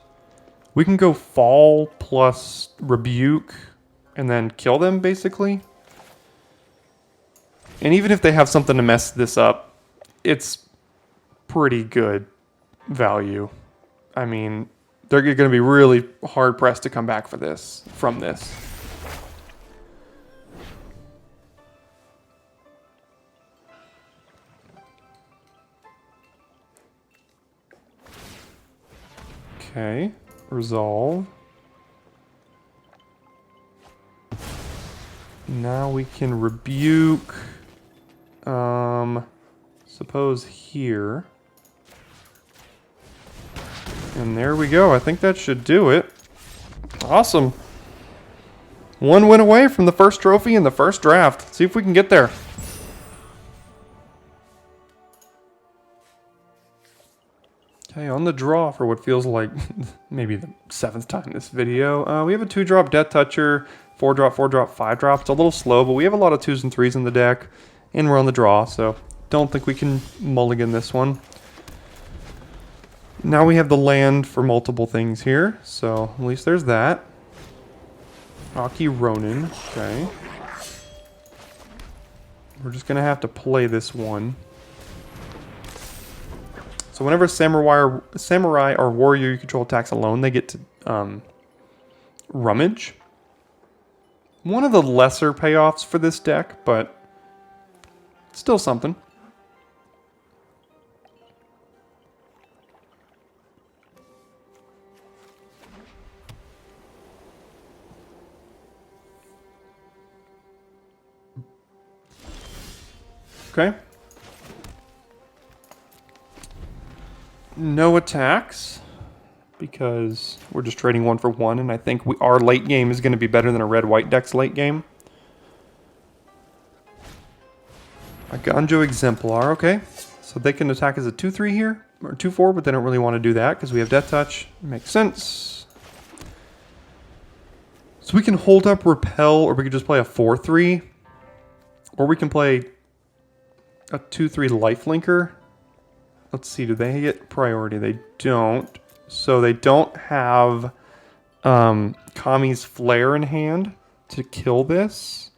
We can go Fall plus Rebuke and then kill them, basically. And even if they have something to mess this up, it's pretty good value. I mean, they're going to be really hard pressed to come back from this. Okay, resolve. Now we can rebuke. Suppose here. And there we go. I think that should do it. Awesome. One win away from the first trophy in the first draft. Let's see if we can get there. Okay, on the draw for what feels like maybe the 7th time this video. We have a 2-drop Death Toucher, 4-drop, 4-drop, 5-drop. It's a little slow, but we have a lot of 2s and 3s in the deck. And we're on the draw, so don't think we can mulligan this one. Now we have the land for multiple things here, so at least there's that. Aki Ronin, okay. We're just going to have to play this one. So whenever samurai or warrior you control attacks alone, they get to rummage. One of the lesser payoffs for this deck, but still something. Okay. No attacks, because we're just trading 1 for 1, and I think our late game is going to be better than a red-white deck's late game. A Ganjo Exemplar, okay. So they can attack as a 2-3 here, or 2-4, but they don't really want to do that because we have Death Touch. Makes sense. So we can hold up Repel, or we could just play a 4-3, or we can play a 2-3 Lifelinker. Let's see, do they get priority? They don't. So they don't have Kami's Flare in hand to kill this.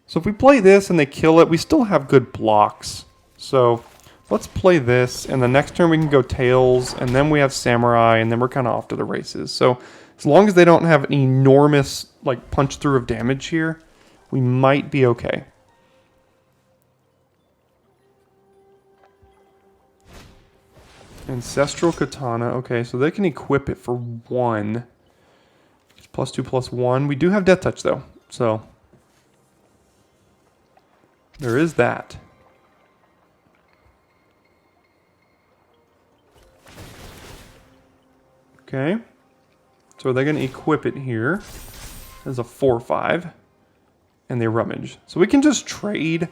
So if we play this and they kill it, we still have good blocks. So let's play this, and the next turn we can go Tails, and then we have Samurai, and then we're kind of off to the races. So as long as they don't have an enormous like punch through of damage here, we might be okay. Ancestral Katana. Okay, so they can equip it for 1. It's +2/+1. We do have Death Touch, though. So there is that. Okay. So they're going to equip it here as a 4/5. And they rummage. So we can just trade.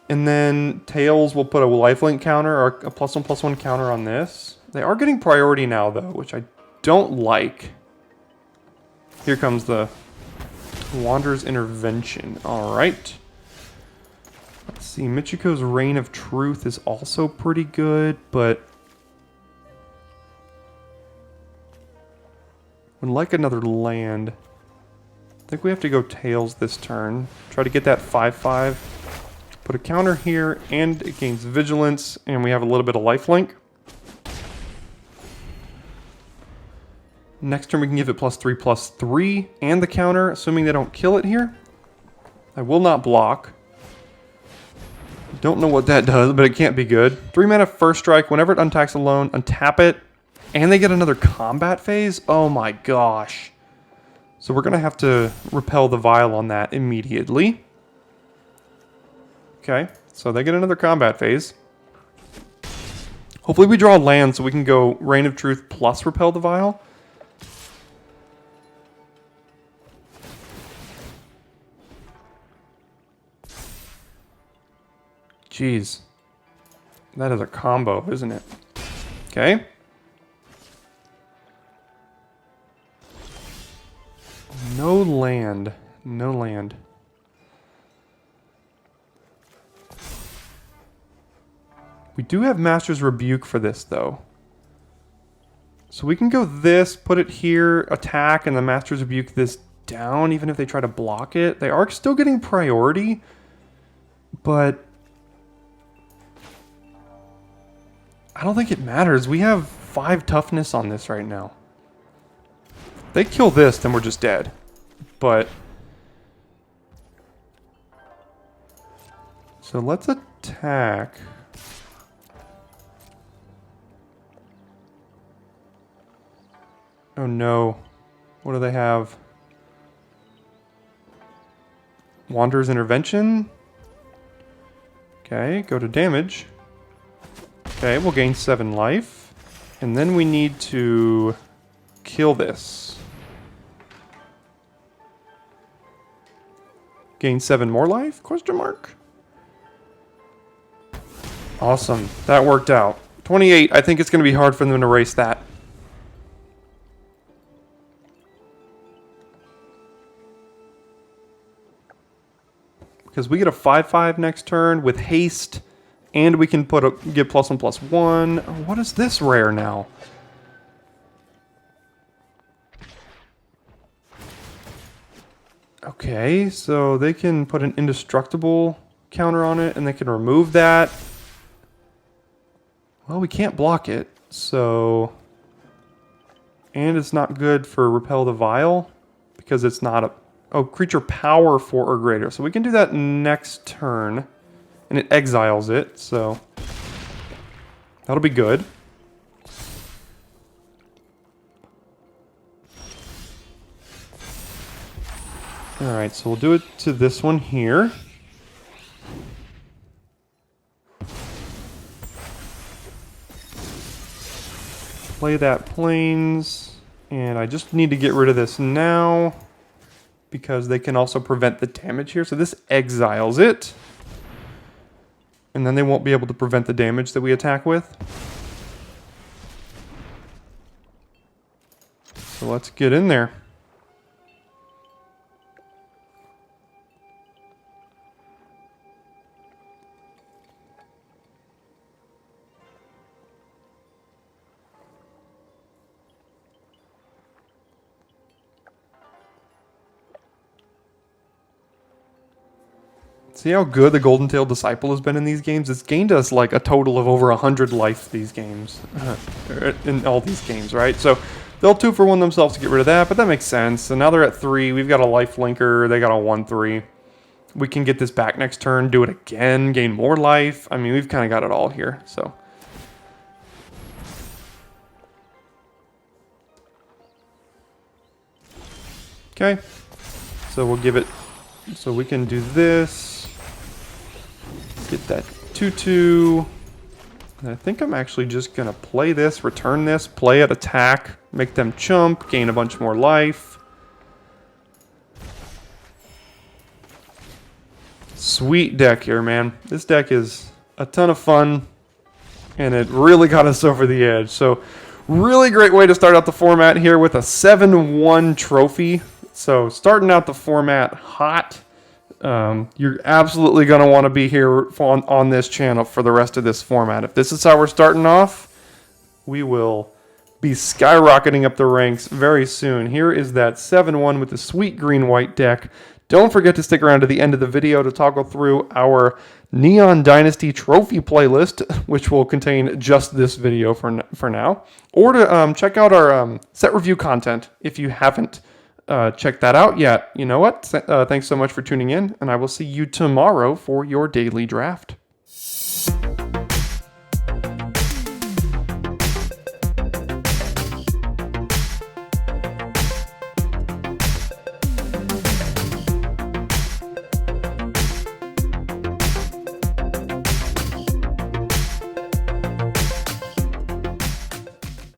And then Tails will put a lifelink counter or a +1/+1 counter on this. They are getting priority now, though, which I don't like. Here comes the Wanderer's Intervention. All right. Let's see. Michiko's Reign of Truth is also pretty good, but would like another land. I think we have to go Tails this turn. Try to get that 5/5. Put a counter here, and it gains Vigilance, and we have a little bit of lifelink. Next turn we can give it +3/+3 and the counter, assuming they don't kill it here. I will not block. Don't know what that does, but it can't be good. 3 mana first strike. Whenever it untacks alone, untap it. And they get another combat phase? Oh my gosh. So we're going to have to repel the Vial on that immediately. Okay, so they get another combat phase. Hopefully we draw land so we can go Reign of Truth plus repel the Vial. Jeez. That is a combo, isn't it? Okay. No land. No land. We do have Master's Rebuke for this, though. So we can go this, put it here, attack, and the Master's Rebuke this down, even if they try to block it. They are still getting priority, but I don't think it matters. We have 5 toughness on this right now. If they kill this, then we're just dead. But so let's attack. Oh no. What do they have? Wanderer's Intervention. Okay, go to damage. Okay, we'll gain 7 life. And then we need to kill this. Gain 7 more life? Question mark. Awesome. That worked out. 28. I think it's going to be hard for them to erase that. Because we get a 5/5 next turn with haste, and we can get +1/+1. What is this rare now? Okay, so they can put an indestructible counter on it, and they can remove that. Well, we can't block it, so... And it's not good for Repel the Vial, because it's not a... Oh, creature power 4 or greater. So we can do that next turn. And it exiles it, so... That'll be good. Alright, so we'll do it to this one here. Play that Plains. And I just need to get rid of this now, because they can also prevent the damage here. So this exiles it. And then they won't be able to prevent the damage that we attack with. So let's get in there. See how good the Golden Tail Disciple has been in these games? It's gained us like a total of over 100 life these games. In all these games, right? So they'll 2-for-1 themselves to get rid of that, but that makes sense. So now they're at 3. We've got a life linker. They got a 1/3. We can get this back next turn, do it again, gain more life. I mean, we've kind of got it all here, so... Okay. So we'll give it... So we can do this. Get that 2/2. And I think I'm actually just going to play this, return this, play it, attack, make them chump, gain a bunch more life. Sweet deck here, man. This deck is a ton of fun, and it really got us over the edge. So really great way to start out the format here with a 7-1 trophy. So starting out the format hot. You're absolutely going to want to be here on this channel for the rest of this format. If this is how we're starting off, we will be skyrocketing up the ranks very soon. Here is that 7-1 with the sweet green-white deck. Don't forget to stick around to the end of the video to toggle through our Neon Dynasty trophy playlist, which will contain just this video for now, or to check out our set review content if you haven't checked that out yet. You know what? Thanks so much for tuning in, and I will see you tomorrow for your daily draft.